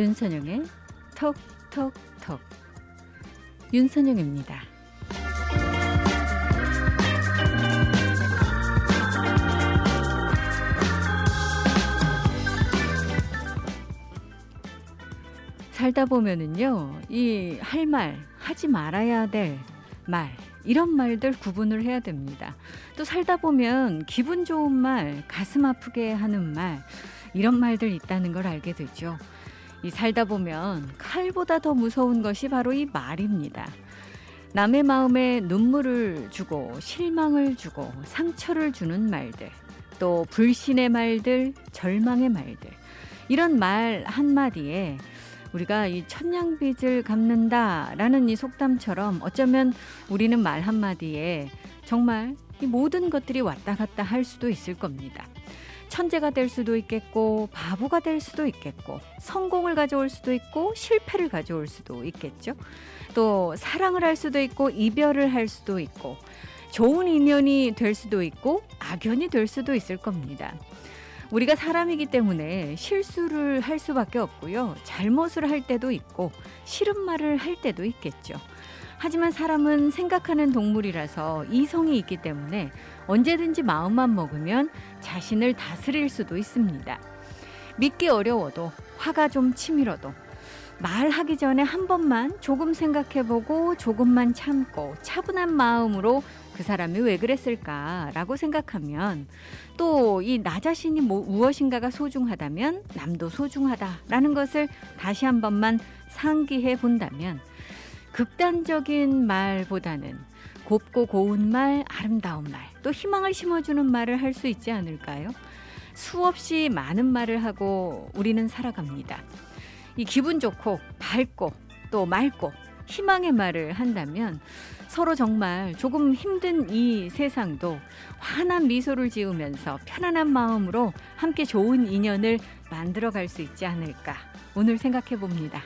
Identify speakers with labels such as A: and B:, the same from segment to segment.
A: 윤선영의 톡톡톡. 윤선영입니다. 살다 보면은요, 이 할 말, 하지 말아야 될 말, 이런 말들 구분을 해야 됩니다. 또 살다 보면 기분 좋은 말, 가슴 아프게 하는 말, 이런 말들 있다는 걸 알게 되죠. 이 살다 보면 칼보다 더 무서운 것이 바로 이 말입니다. 남의 마음에 눈물을 주고 실망을 주고 상처를 주는 말들, 또 불신의 말들, 절망의 말들, 이런 말 한마디에 우리가 이 천냥빚을 갚는다라는 이 속담처럼 어쩌면 우리는 말 한마디에 정말 이 모든 것들이 왔다 갔다 할 수도 있을 겁니다. 천재가 될 수도 있겠고, 바보가 될 수도 있겠고, 성공을 가져올 수도 있고, 실패를 가져올 수도 있겠죠. 또 사랑을 할 수도 있고, 이별을 할 수도 있고, 좋은 인연이 될 수도 있고, 악연이 될 수도 있을 겁니다. 우리가 사람이기 때문에 실수를 할 수밖에 없고요. 잘못을 할 때도 있고, 싫은 말을 할 때도 있겠죠. 하지만 사람은 생각하는 동물이라서 이성이 있기 때문에 언제든지 마음만 먹으면 자신을 다스릴 수도 있습니다. 믿기 어려워도, 화가 좀 치밀어도 말하기 전에 한 번만 조금 생각해보고 조금만 참고 차분한 마음으로 그 사람이 왜 그랬을까라고 생각하면, 또 이 나 자신이 무엇인가가 소중하다면 남도 소중하다라는 것을 다시 한 번만 상기해 본다면, 극단적인 말보다는 곱고 고운 말, 아름다운 말, 또 희망을 심어주는 말을 할 수 있지 않을까요? 수없이 많은 말을 하고 우리는 살아갑니다. 이 기분 좋고 밝고 또 맑고 희망의 말을 한다면 서로 정말 조금 힘든 이 세상도 환한 미소를 지으면서 편안한 마음으로 함께 좋은 인연을 만들어갈 수 있지 않을까, 오늘 생각해 봅니다.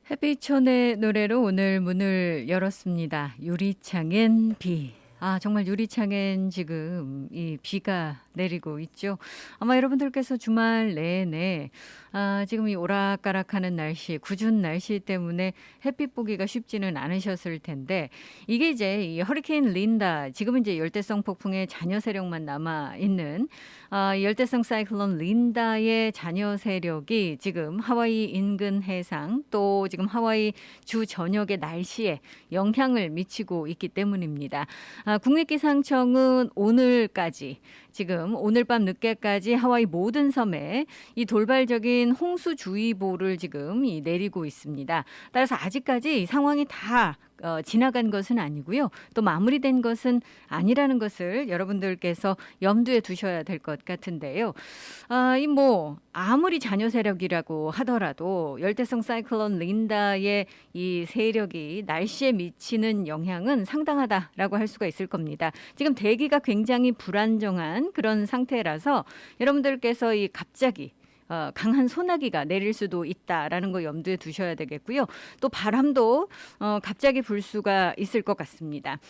A: 해비촌의 노래로 오늘 문을 열었습니다. 유리창엔 비. 정말 유리창엔 지금 이 비가 내리고 있죠. 아마 여러분들께서 주말 내내 지금 이 오락가락하는 날씨, 궂은 날씨 때문에 햇빛 보기가 쉽지는 않으셨을 텐데 이게 이제 이 허리케인 린다, 지금 이제 열대성 폭풍의 잔여 세력만 남아 있는 열대성 사이클론 린다의 잔여 세력이 지금 하와이 인근 해상 또 지금 하와이 주 전역의 날씨에 영향을 미치고 있기 때문입니다. 국립기상청은 오늘까지 지금 오늘 밤 늦게까지 하와이 모든 섬에 이 돌발적인 홍수주의보를 지금 내리고 있습니다. 따라서 아직까지 이 상황이 다 지나간 것은 아니고요. 또 마무리된 것은 아니라는 것을 여러분들께서 염두에 두셔야 될 것 같은데요. 아무리 잔여 세력이라고 하더라도 열대성 사이클론 린다의 이 세력이 날씨에 미치는 영향은 상당하다라고 할 수가 있을 겁니다. 지금 대기가 굉장히 불안정한 그런 상태라서 여러분들께서 이 갑자기 강한 소나기가 내릴 수도 있다라는 거 염두에 두셔야 되겠고요. 또 바람도 갑자기 불 수가 있을 것 같습니다.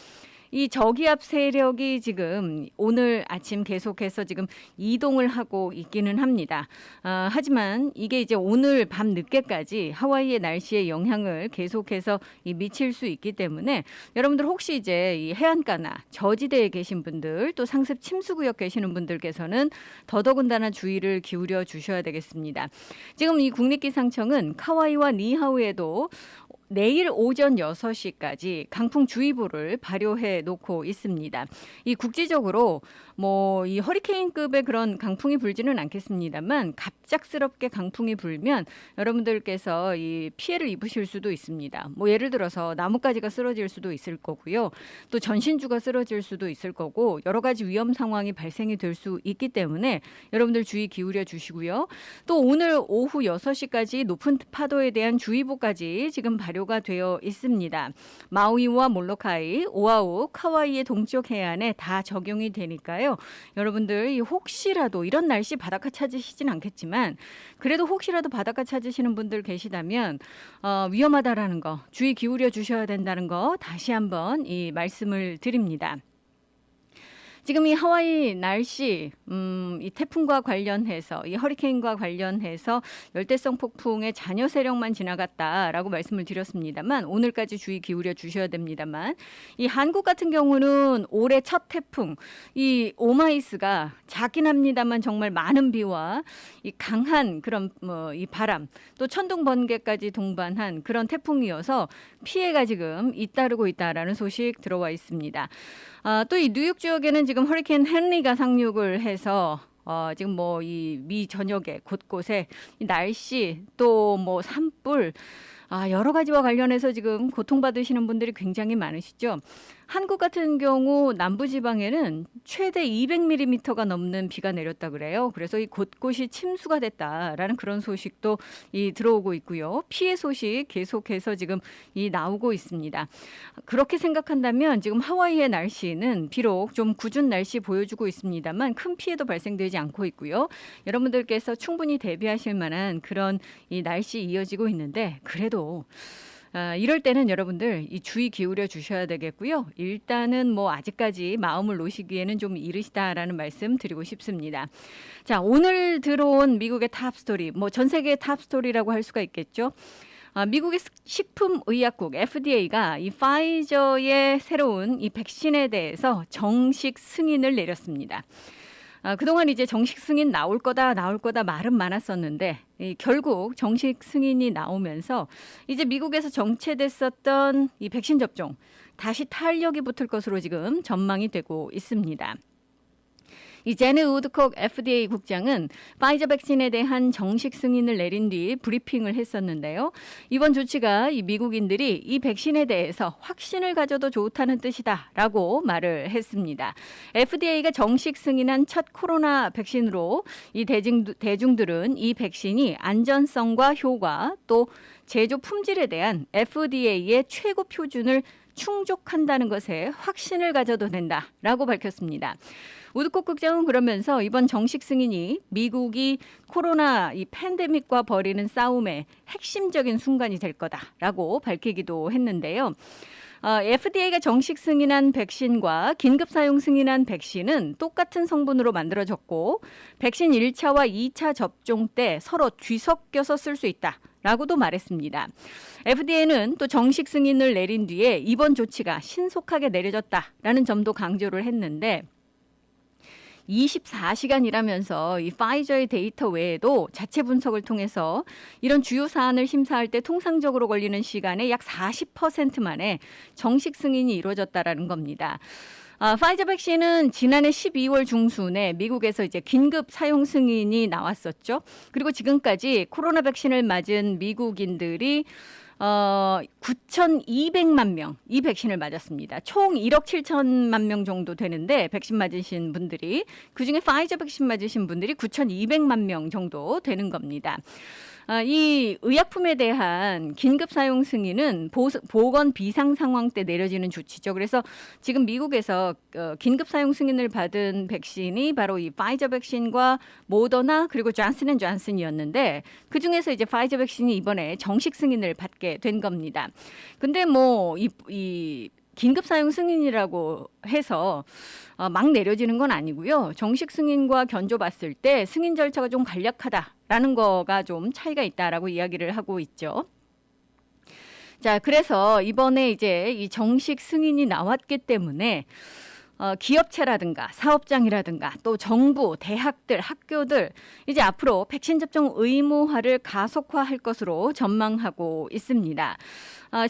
A: 이 저기압 세력이 지금 오늘 아침 계속해서 지금 이동을 하고 있기는 합니다. 하지만 이게 이제 오늘 밤 늦게까지 하와이의 날씨에 영향을 계속해서 미칠 수 있기 때문에 여러분들 혹시 이제 이 해안가나 저지대에 계신 분들 또 상습 침수구역 계시는 분들께서는 더더군다나 주의를 기울여 주셔야 되겠습니다. 지금 이 국립기상청은 카와이와 니하우에도 내일 오전 6시까지 강풍주의보를 발효해 놓고 있습니다. 이 국지적으로 이 허리케인급의 그런 강풍이 불지는 않겠습니다만 갑작스럽게 강풍이 불면 여러분들께서 이 피해를 입으실 수도 있습니다. 예를 들어서 나뭇가지가 쓰러질 수도 있을 거고요. 또 전신주가 쓰러질 수도 있을 거고 여러 가지 위험 상황이 발생이 될 수 있기 때문에 여러분들 주의 기울여 주시고요. 또 오늘 오후 6시까지 높은 파도에 대한 주의보까지 지금 발효가 되어 있습니다. 마우이와 몰로카이, 오아후, 카와이의 동쪽 해안에 다 적용이 되니까요. 여러분들 혹시라도 이런 날씨 바닷가 찾으시진 않겠지만 그래도 혹시라도 바닷가 찾으시는 분들 계시다면 위험하다라는 거 주의 기울여 주셔야 된다는 거 다시 한번 이 말씀을 드립니다. 지금 이 하와이 날씨, 이 태풍과 관련해서, 이 허리케인과 관련해서 열대성 폭풍의 잔여 세력만 지나갔다라고 말씀을 드렸습니다만 오늘까지 주의 기울여 주셔야 됩니다만 이 한국 같은 경우는 올해 첫 태풍, 이 오마이스가 작긴 합니다만 정말 많은 비와 이 강한 그런 이 바람, 또 천둥 번개까지 동반한 그런 태풍이어서 피해가 지금 잇따르고 있다라는 소식 들어와 있습니다. 또 이 뉴욕 지역에는 지금 허리케인 헨리가 상륙을 해서 지금 이 미 전역에 곳곳에 이 날씨 또 산불 여러 가지와 관련해서 지금 고통받으시는 분들이 굉장히 많으시죠. 한국 같은 경우 남부지방에는 최대 200mm가 넘는 비가 내렸다 그래요. 그래서 이 곳곳이 침수가 됐다라는 그런 소식도 들어오고 있고요. 피해 소식 계속해서 지금 나오고 있습니다. 그렇게 생각한다면 지금 하와이의 날씨는 비록 좀 궂은 날씨 보여주고 있습니다만 큰 피해도 발생되지 않고 있고요. 여러분들께서 충분히 대비하실 만한 그런 이 날씨 이어지고 있는데 그래도 이럴 때는 여러분들 이 주의 기울여 주셔야 되겠고요. 일단은 아직까지 마음을 놓으시기에는 좀 이르시다라는 말씀 드리고 싶습니다. 자, 오늘 들어온 미국의 탑스토리, 전 세계의 탑스토리라고 할 수가 있겠죠. 미국의 식품의약국 FDA가 이 파이저의 새로운 이 백신에 대해서 정식 승인을 내렸습니다. 그동안 이제 정식 승인 나올 거다 말은 많았었는데 결국 정식 승인이 나오면서 이제 미국에서 정체됐었던 이 백신 접종 다시 탄력이 붙을 것으로 지금 전망이 되고 있습니다. 이 제네 우드콕 FDA 국장은 파이저 백신에 대한 정식 승인을 내린 뒤 브리핑을 했었는데요. 이번 조치가 이 미국인들이 이 백신에 대해서 확신을 가져도 좋다는 뜻이다라고 말을 했습니다. FDA가 정식 승인한 첫 코로나 백신으로 이 대중들은 이 백신이 안전성과 효과 또 제조 품질에 대한 FDA의 최고 표준을 충족한다는 것에 확신을 가져도 된다라고 밝혔습니다. 우드콧 국장은 그러면서 이번 정식 승인이 미국이 코로나 이 팬데믹과 벌이는 싸움의 핵심적인 순간이 될 거다라고 밝히기도 했는데요. FDA가 정식 승인한 백신과 긴급 사용 승인한 백신은 똑같은 성분으로 만들어졌고 백신 1차와 2차 접종 때 서로 뒤섞여서 쓸 수 있다라고도 말했습니다. FDA는 또 정식 승인을 내린 뒤에 이번 조치가 신속하게 내려졌다라는 점도 강조를 했는데 24시간이라면서 이 파이저의 데이터 외에도 자체 분석을 통해서 이런 주요 사안을 심사할 때 통상적으로 걸리는 시간의 약 40% 만에 정식 승인이 이루어졌다라는 겁니다. 파이저 백신은 지난해 12월 중순에 미국에서 이제 긴급 사용 승인이 나왔었죠. 그리고 지금까지 코로나 백신을 맞은 미국인들이 9,200만 명 이 백신을 맞았습니다. 총 1억 7천만 명 정도 되는데 백신 맞으신 분들이 그중에 파이저 백신 맞으신 분들이 9,200만 명 정도 되는 겁니다. 이 의약품에 대한 긴급 사용 승인은 보건 비상 상황 때 내려지는 조치죠. 그래서 지금 미국에서 긴급 사용 승인을 받은 백신이 바로 이 파이저 백신과 모더나 그리고 존슨앤존슨이었는데 그중에서 이제 파이저 백신이 이번에 정식 승인을 받게 된 겁니다. 근데 뭐 이 긴급 사용 승인이라고 해서 막 내려지는 건 아니고요. 정식 승인과 견줘봤을 때 승인 절차가 좀 간략하다라는 거가 좀 차이가 있다라고 이야기를 하고 있죠. 자, 그래서 이번에 이제 이 정식 승인이 나왔기 때문에 기업체라든가 사업장이라든가 또 정부, 대학들, 학교들 이제 앞으로 백신 접종 의무화를 가속화할 것으로 전망하고 있습니다.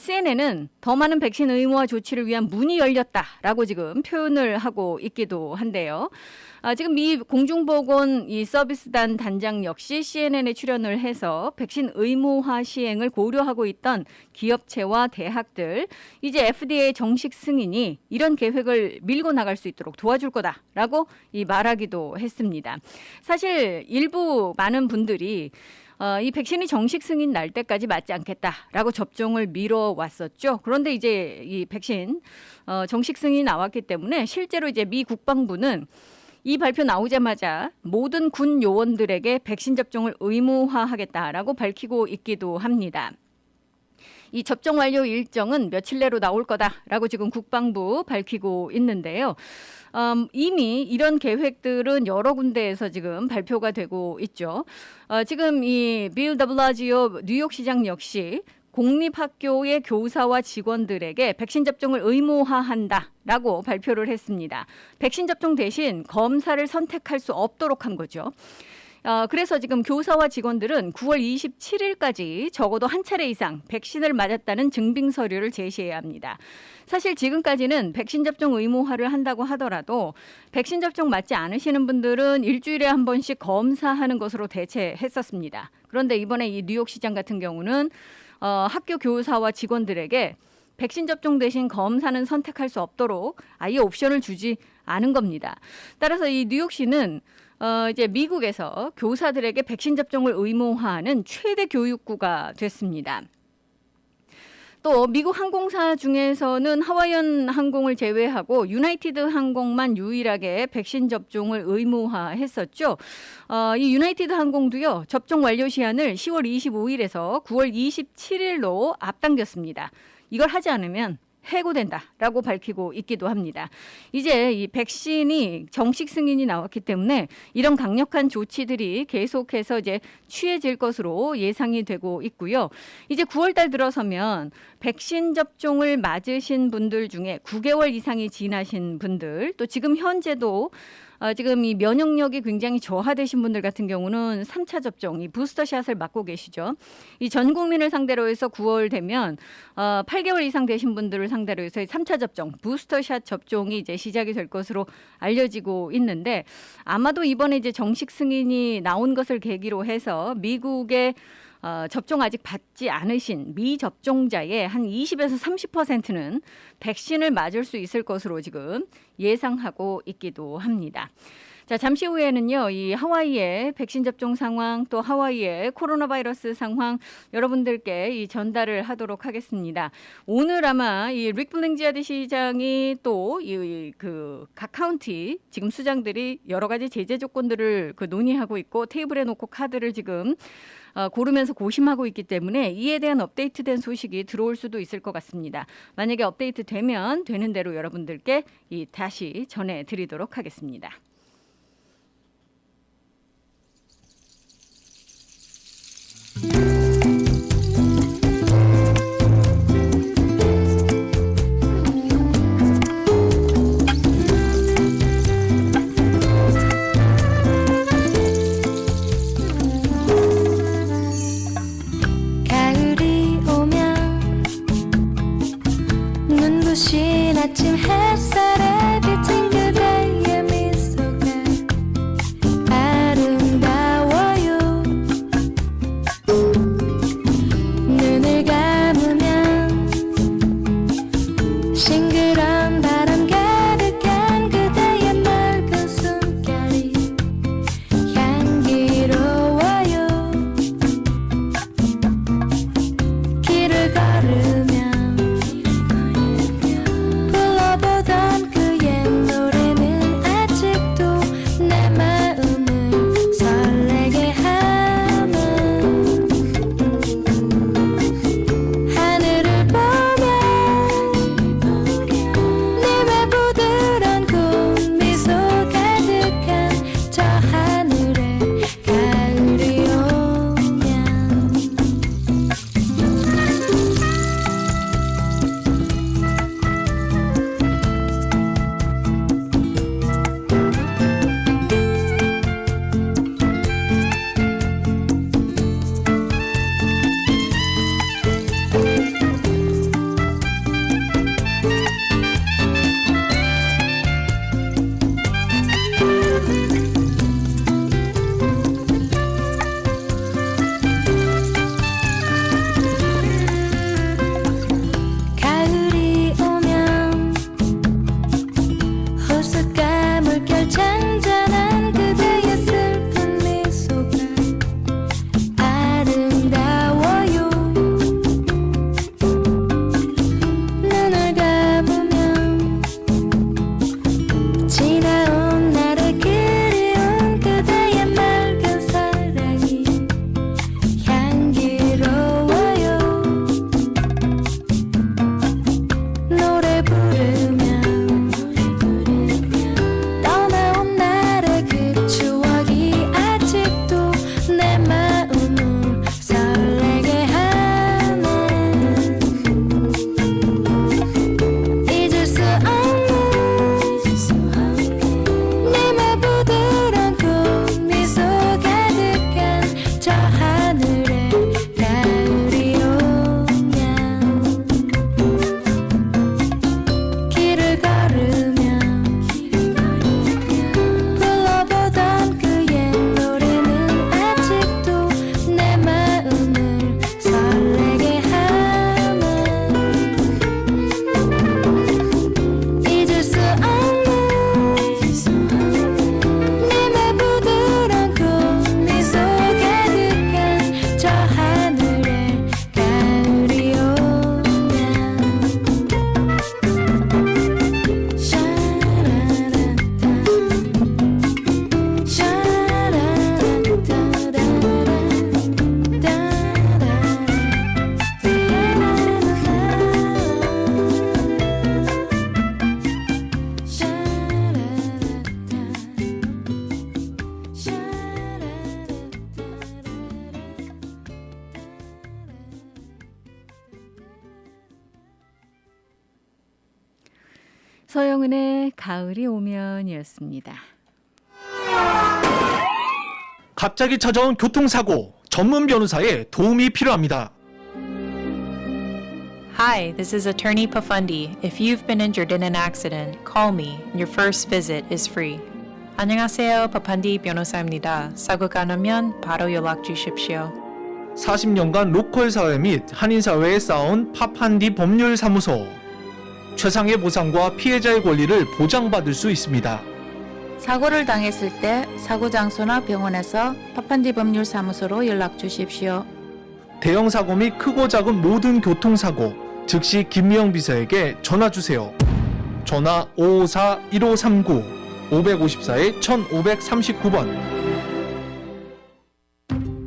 A: CNN은 더 많은 백신 의무화 조치를 위한 문이 열렸다라고 지금 표현을 하고 있기도 한데요. 지금 미 공중보건 이 서비스단 단장 역시 CNN에 출연을 해서 백신 의무화 시행을 고려하고 있던 기업체와 대학들 이제 FDA 정식 승인이 이런 계획을 밀고 나갈 수 있도록 도와줄 거다라고 말하기도 했습니다. 사실 일부 많은 분들이 이 백신이 정식 승인 날 때까지 맞지 않겠다라고 접종을 미뤄왔었죠. 그런데 이제 이 백신 정식 승인이 나왔기 때문에 실제로 이제 미 국방부는 이 발표 나오자마자 모든 군 요원들에게 백신 접종을 의무화하겠다라고 밝히고 있기도 합니다. 이 접종 완료 일정은 며칠 내로 나올 거다라고 지금 국방부 밝히고 있는데요. 이미 이런 계획들은 여러 군데에서 지금 발표가 되고 있죠. 지금 이 빌 더 블라지오 뉴욕시장 역시 공립학교의 교사와 직원들에게 백신 접종을 의무화한다라고 발표를 했습니다. 백신 접종 대신 검사를 선택할 수 없도록 한 거죠. 그래서 지금 교사와 직원들은 9월 27일까지 적어도 한 차례 이상 백신을 맞았다는 증빙 서류를 제시해야 합니다. 사실 지금까지는 백신 접종 의무화를 한다고 하더라도 백신 접종 맞지 않으시는 분들은 일주일에 한 번씩 검사하는 것으로 대체했었습니다. 그런데 이번에 이 뉴욕시장 같은 경우는 학교 교사와 직원들에게 백신 접종 대신 검사는 선택할 수 없도록 아예 옵션을 주지 않은 겁니다. 따라서 이 뉴욕시는 이제 미국에서 교사들에게 백신 접종을 의무화하는 최대 교육구가 됐습니다. 또 미국 항공사 중에서는 하와이안 항공을 제외하고 유나이티드 항공만 유일하게 백신 접종을 의무화했었죠. 이 유나이티드 항공도요. 접종 완료 시한을 10월 25일에서 9월 27일로 앞당겼습니다. 이걸 하지 않으면 해고된다라고 밝히고 있기도 합니다. 이제 이 백신이 정식 승인이 나왔기 때문에 이런 강력한 조치들이 계속해서 이제 취해질 것으로 예상이 되고 있고요. 이제 9월 달 들어서면 백신 접종을 맞으신 분들 중에 9개월 이상이 지나신 분들 또 지금 현재도 지금 이 면역력이 굉장히 저하되신 분들 같은 경우는 3차 접종, 이 부스터샷을 맞고 계시죠. 이 전 국민을 상대로 해서 9월 되면 8개월 이상 되신 분들을 상대로 해서 3차 접종, 부스터샷 접종이 이제 시작이 될 것으로 알려지고 있는데 아마도 이번에 이제 정식 승인이 나온 것을 계기로 해서 미국의 접종 아직 받지 않으신 미접종자의 한 20에서 30%는 백신을 맞을 수 있을 것으로 지금 예상하고 있기도 합니다. 자, 잠시 후에는요, 이 하와이의 백신 접종 상황, 또 하와이의 코로나 바이러스 상황 여러분들께 이 전달을 하도록 하겠습니다. 오늘 아마 이 릭 블랭지아드 시장이 또 그 각 카운티 지금 수장들이 여러 가지 제재 조건들을 논의하고 있고 테이블에 놓고 카드를 지금 고르면서 고심하고 있기 때문에 이에 대한 업데이트된 소식이 들어올 수도 있을 것 같습니다. 만약에 업데이트 되면 되는 대로 여러분들께 다시 전해드리도록 하겠습니다.
B: 가을이 오면 눈부신 아침 햇살에 비친 그대의 미소가 아름다워요. 눈을 감으면 싱그러운 바람 가득한 그대의 맑은 숨결이 향기로워요. 길을 걸으면 불러보던 그 옛 노래는 아직도 내 마음을 설레게 하는 하늘을 보면 님의 부드러운 고운 미소 가득한 저 하늘에 가을이 오면 가을이 오면 호숫가 물결 잔잔한 그대의 슬픈 미소가 아름다워요. 눈을 감으면 지나온 날의 그리운 그대의 맑은 사랑이 향기로워요. 노래 부르면 떠나온 날의 그 추억이 아직도 내 마음을 설레게 하네. 잊을 수 없는 님의 부드러운 고운 미소 가득한 저 하늘에 가을이 오면 길을 걸으면 불러보던 그 옛 노래는 아직도 내 마음을 설레게 하네. 잊을 수 없는 님의 부드러운 고운 미소 가득한 저 하늘에 가을이 오면
A: 서영은의 가을이 오면이었습니다.
C: 갑자기 찾아온 교통사고, 전문 변호사의 도움이 필요합니다.
D: Hi, this is Attorney Pafundi. If you've been injured in an accident, call me. Your first visit is free. 안녕하세요, 파판디 변호사입니다. 사고가 나면 바로 연락 주십시오.
C: 40년간 로컬 사회 및 한인 사회에 쌓아온 파판디 법률사무소. 최상의 보상과 피해자의 권리를 보장받을 수 있습니다.
E: 사고를 당했을 때 사고 장소나 병원에서 파판디 법률사무소로 연락 주십시오.
C: 대형 사고 및 크고 작은 모든 교통사고 즉시 김미영 비서에게 전화 주세요. 전화 554-1539 554-1539번.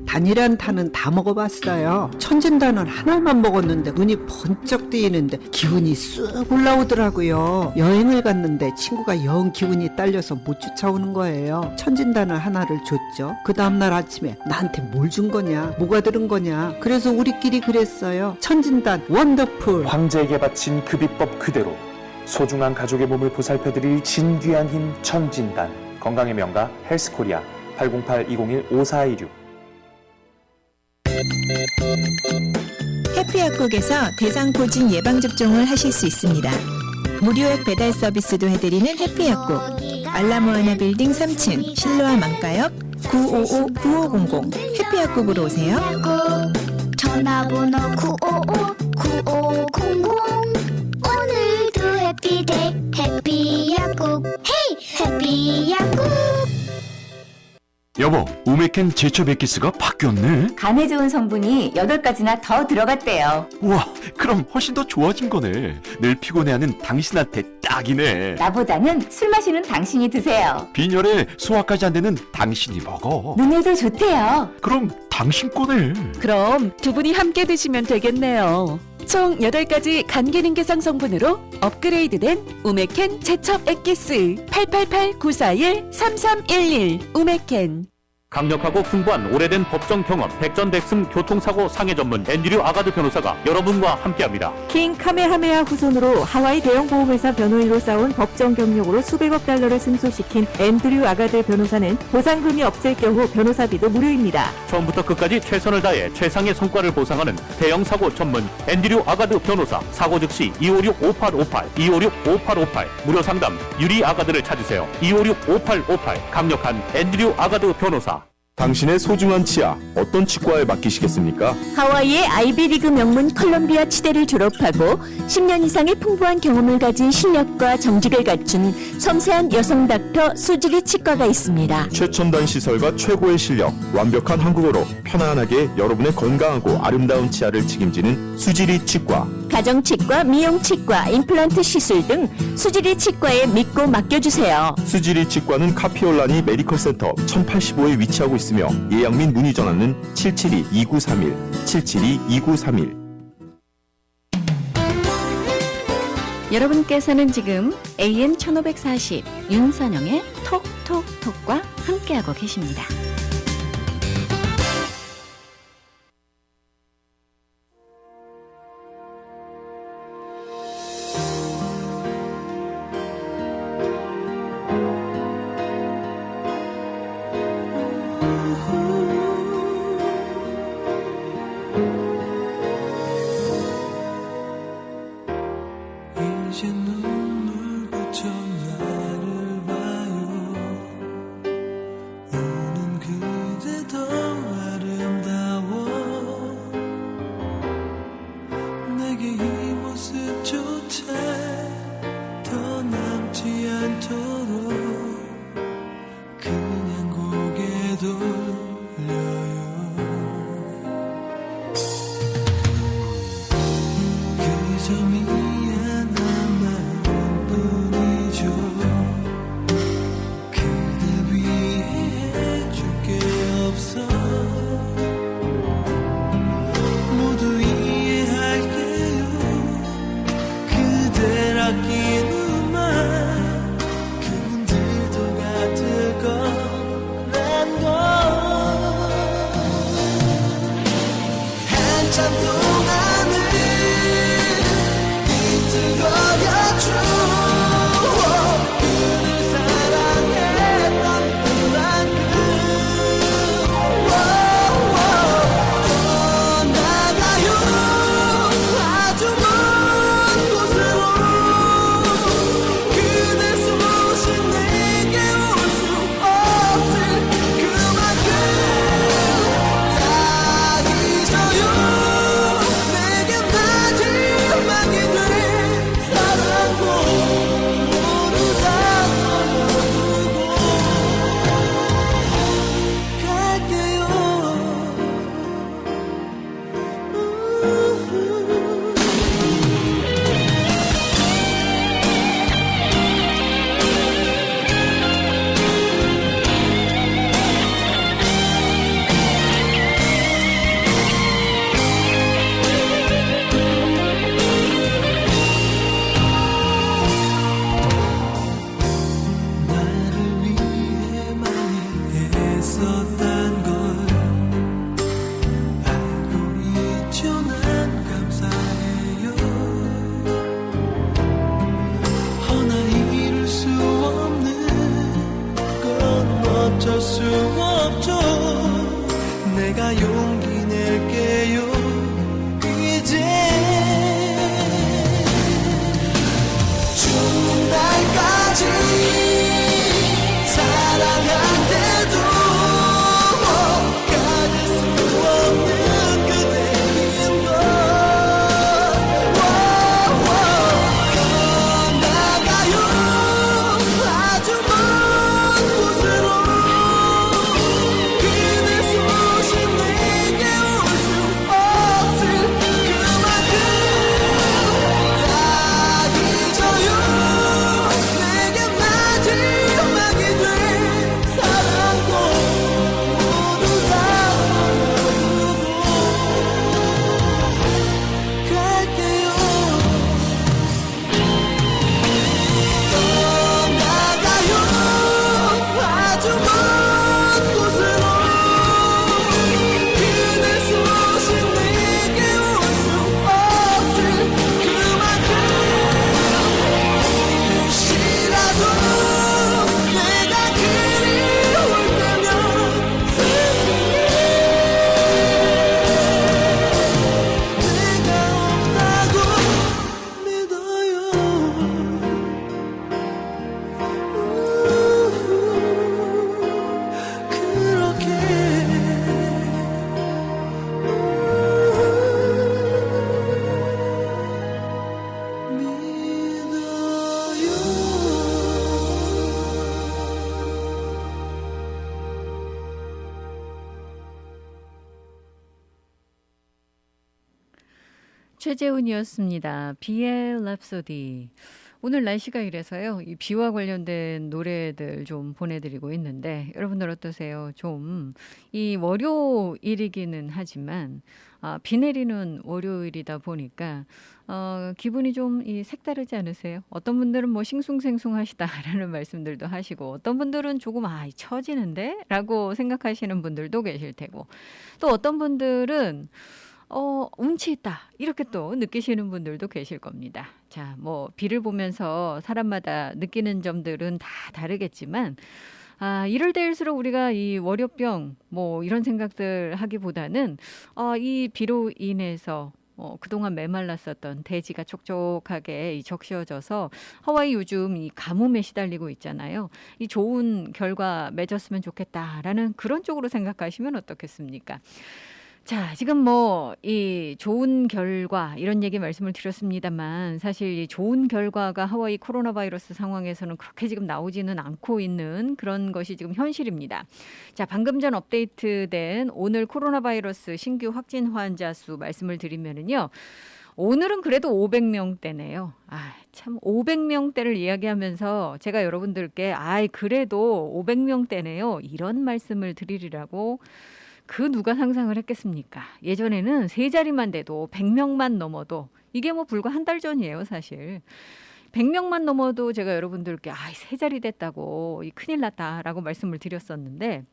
F: 단이란 단은 다 먹어봤어요. 천진단은 하나만 먹었는데 눈이 번쩍 뜨이는데 기분이 쑥 올라오더라고요. 여행을 갔는데 친구가 영 기분이 딸려서 못 쫓아오는 거예요. 천진단을 하나를 줬죠. 그 다음날 아침에 나한테 뭘 준 거냐, 뭐가 들은 거냐. 그래서 우리끼리 그랬어요. 천진단 원더풀.
G: 황제에게 바친 그 비법 그대로 소중한 가족의 몸을 보살펴드릴 진귀한 힘 천진단. 건강의 명가 헬스코리아 808-201-5416.
H: 해피약국에서 대상포진 예방접종을 하실 수 있습니다. 무료액 배달 서비스도 해드리는 해피약국. 알라모아나 빌딩 3층 실로아 망가역 955-9500 해피약국으로 오세요.
B: 전화번호 955-9500 오늘도 해피데이 해피약국 헤이 해피약국.
I: 여보, 우메켄 제초 베키스가 바뀌었네.
J: 간에 좋은 성분이 8가지나 더 들어갔대요.
I: 우와, 그럼 훨씬 더 좋아진 거네. 늘 피곤해하는 당신한테 딱이네.
J: 나보다는 술 마시는 당신이 드세요.
I: 빈혈에 소화까지 안 되는 당신이 먹어.
J: 눈에도 좋대요.
I: 그럼 당신 거네.
K: 그럼 두 분이 함께 드시면 되겠네요. 총 8가지 간 기능 개선 성분으로 업그레이드된 우메켄 제첩 액기스 888-941-3311 우메켄.
L: 강력하고 풍부한 오래된 법정 경험, 백전백승 교통사고 상해 전문 앤드류 아가드 변호사가 여러분과 함께합니다.
K: 킹 카메하메아 후손으로 하와이 대형 보험회사 변호인으로 쌓은 법정 경력으로 수백억 달러를 승소시킨 앤드류 아가드 변호사는 보상금이 없을 경우 변호사비도 무료입니다.
L: 처음부터 끝까지 최선을 다해 최상의 성과를 보상하는 대형 사고 전문 앤드류 아가드 변호사. 사고 즉시 256-5858, 256-5858 무료 상담 유리 아가드를 찾으세요. 256-5858 강력한 앤드류 아가드 변호사.
M: 당신의 소중한 치아 어떤 치과에 맡기시겠습니까?
K: 하와이의 아이비리그 명문 컬럼비아 치대를 졸업하고 10년 이상의 풍부한 경험을 가진 실력과 정직을 갖춘 섬세한 여성 닥터 수지리 치과가 있습니다.
M: 최첨단 시설과 최고의 실력, 완벽한 한국어로 편안하게 여러분의 건강하고 아름다운 치아를 책임지는 수지리 치과.
K: 가정치과, 미용치과, 임플란트 시술 등 수지리 치과에 믿고 맡겨주세요.
M: 수지리 치과는 카피올라니 메디컬 센터 1085에 위치하고 있으며 예약 및 문의 전화는 772-2931, 772-2931.
A: 여러분께서는 지금 AM 1540 윤선영의 톡톡톡과 함께하고 계십니다.
B: 이제 눈물 붙여 나를 봐요. 우는 그대 더 아름다워. 내게 이 모습조차 더 남지 않도록 그냥 고개 돌려요. 그저 내가 용기 낼게요 이제 죽는 날까지 사랑한대도 가질 수 없는 그대인 걸 떠나가요 아주 먼 곳으로 그대 소식 내게 올 수 없을 그만큼 다 잊어요 내게 마지막이 될 사랑도 모두 다 버려두고 갈게요 떠나가요 아주 먼 곳으로 그대 소식 내게 올 수 없을 그만큼 혹시라도 내가 그리울 때면 세상에 내가 없다고 믿어요
A: 최재훈이었습니다. 비의 랩소디. 오늘 날씨가 이래서요. 이 비와 관련된 노래들 좀 보내드리고 있는데 여러분들 어떠세요? 좀 이 월요일이기는 하지만 비 내리는 월요일이다 보니까 기분이 좀 이 색다르지 않으세요? 어떤 분들은 뭐 싱숭생숭하시다라는 말씀들도 하시고 어떤 분들은 조금 처지는데? 라고 생각하시는 분들도 계실 테고 또 어떤 분들은 운치 있다. 이렇게 또 느끼시는 분들도 계실 겁니다. 자, 뭐 비를 보면서 사람마다 느끼는 점들은 다 다르겠지만 이럴 때일수록 우리가 이 월요병 뭐 이런 생각들 하기보다는 이 비로 인해서 그동안 메말랐었던 대지가 촉촉하게 적셔져서 하와이 요즘 이 가뭄에 시달리고 있잖아요. 이 좋은 결과 맺었으면 좋겠다라는 그런 쪽으로 생각하시면 어떻겠습니까? 자, 지금 뭐 이 좋은 결과 이런 얘기 말씀을 드렸습니다만 사실 이 좋은 결과가 하와이 코로나 바이러스 상황에서는 그렇게 지금 나오지는 않고 있는 그런 것이 지금 현실입니다. 자, 방금 전 업데이트된 오늘 코로나 바이러스 신규 확진 환자 수 말씀을 드리면은요. 오늘은 그래도 500명대네요. 참 500명대를 이야기하면서 제가 여러분들께 그래도 500명대네요. 이런 말씀을 드리리라고 그 누가 상상을 했겠습니까? 예전에는 세 자리만 돼도 100명만 넘어도 이게 뭐 불과 한 달 전이에요, 사실. 100명만 넘어도 제가 여러분들께 세 자리 됐다고 큰일 났다라고 말씀을 드렸었는데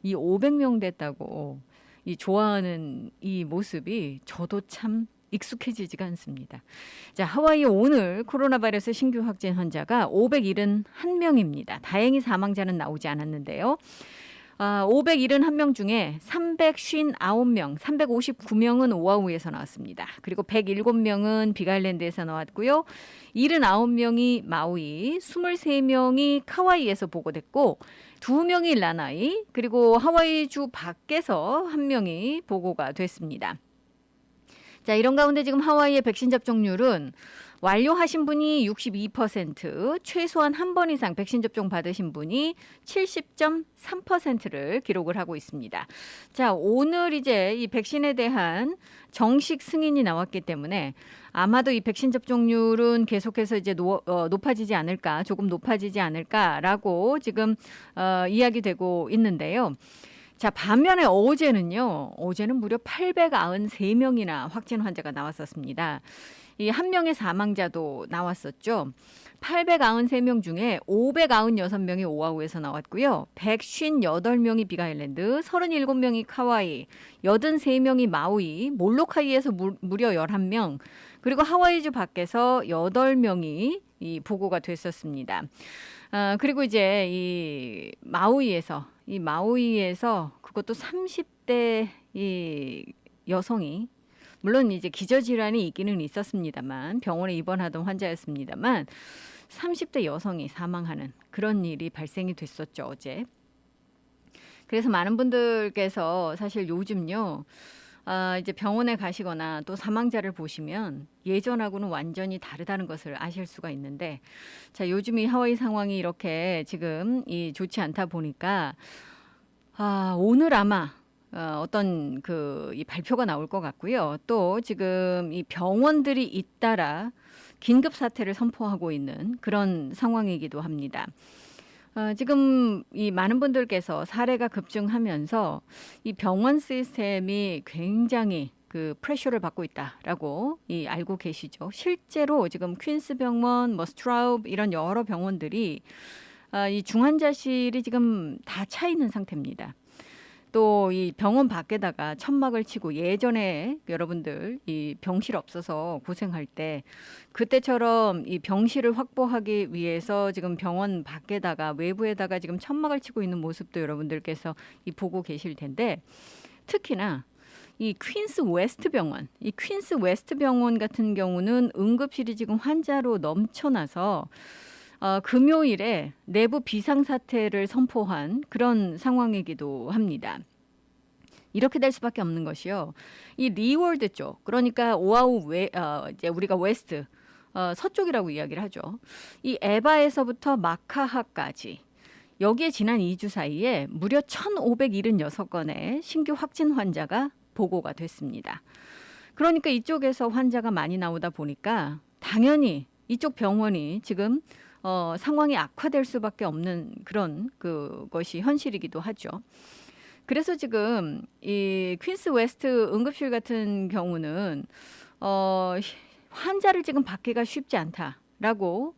A: 이 500명 됐다고 이 좋아하는 이 모습이 저도 참 익숙해지지가 않습니다. 자, 하와이 오늘 코로나 바이러스 신규 확진 환자가 571명입니다. 다행히 사망자는 나오지 않았는데요. 571명 중에 359명, 359명은 오아후에서 나왔습니다. 그리고 107명은 빅아일랜드에서 나왔고요. 79명이 마우이, 23명이 카와이에서 보고됐고 2명이 라나이, 그리고 하와이 주 밖에서 1명이 보고가 됐습니다. 자, 이런 가운데 지금 하와이의 백신 접종률은 완료하신 분이 62%, 최소한 한 번 이상 백신 접종 받으신 분이 70.3%를 기록을 하고 있습니다. 자, 오늘 이제 이 백신에 대한 정식 승인이 나왔기 때문에 아마도 이 백신 접종률은 계속해서 이제 높아지지 않을까, 조금 높아지지 않을까라고 지금 이야기되고 있는데요. 자, 반면에 어제는 무려 893명이나 확진 환자가 나왔었습니다. 이 한 명의 사망자도 나왔었죠. 893명 중에 596명이 오아후에서 나왔고요. 158명이 빅아일랜드, 37명이 카와이, 83명이 마우이, 몰로카이에서 무려 11명, 그리고 하와이주 밖에서 8명이 이 보고가 됐었습니다. 그리고 이제 이 마우이에서 그것도 30대 이 여성이 물론 이제 기저질환이 있기는 있었습니다만 병원에 입원하던 환자였습니다만 30대 여성이 사망하는 그런 일이 발생이 됐었죠, 어제. 그래서 많은 분들께서 사실 요즘요, 이제 병원에 가시거나 또 사망자를 보시면 예전하고는 완전히 다르다는 것을 아실 수가 있는데, 자, 요즘 이 하와이 상황이 이렇게 지금 좋지 않다 보니까, 오늘 아마 어떤 이 발표가 나올 것 같고요. 또 지금 이 병원들이 잇따라 긴급 사태를 선포하고 있는 그런 상황이기도 합니다. 지금 이 많은 분들께서 사례가 급증하면서 이 병원 시스템이 굉장히 그 프레셔를 받고 있다라고 알고 계시죠. 실제로 지금 퀸스 병원, 스트라우브 이런 여러 병원들이 이 중환자실이 지금 다 차 있는 상태입니다. 또 이 병원 밖에다가 천막을 치고 예전에 여러분들 이 병실 없어서 고생할 때 그때처럼 이 병실을 확보하기 위해서 지금 병원 밖에다가 외부에다가 지금 천막을 치고 있는 모습도 여러분들께서 보고 계실 텐데, 특히나 이 퀸스 웨스트 병원, 이 퀸스 웨스트 병원 같은 경우는 응급실이 지금 환자로 넘쳐나서 금요일에 내부 비상사태를 선포한 그런 상황이기도 합니다. 이렇게 될 수밖에 없는 것이요. 이 리월드 쪽, 그러니까 오아우 이제 우리가 웨스트, 서쪽이라고 이야기를 하죠. 이 에바에서부터 마카하까지 여기에 지난 2주 사이에 무려 1,576건의 신규 확진 환자가 보고가 됐습니다. 그러니까 이쪽에서 환자가 많이 나오다 보니까 당연히 이쪽 병원이 지금 상황이 악화될 수밖에 없는 그런 그것이 현실이기도 하죠. 그래서 지금 이 퀸스 웨스트 응급실 같은 경우는 환자를 지금 받기가 쉽지 않다라고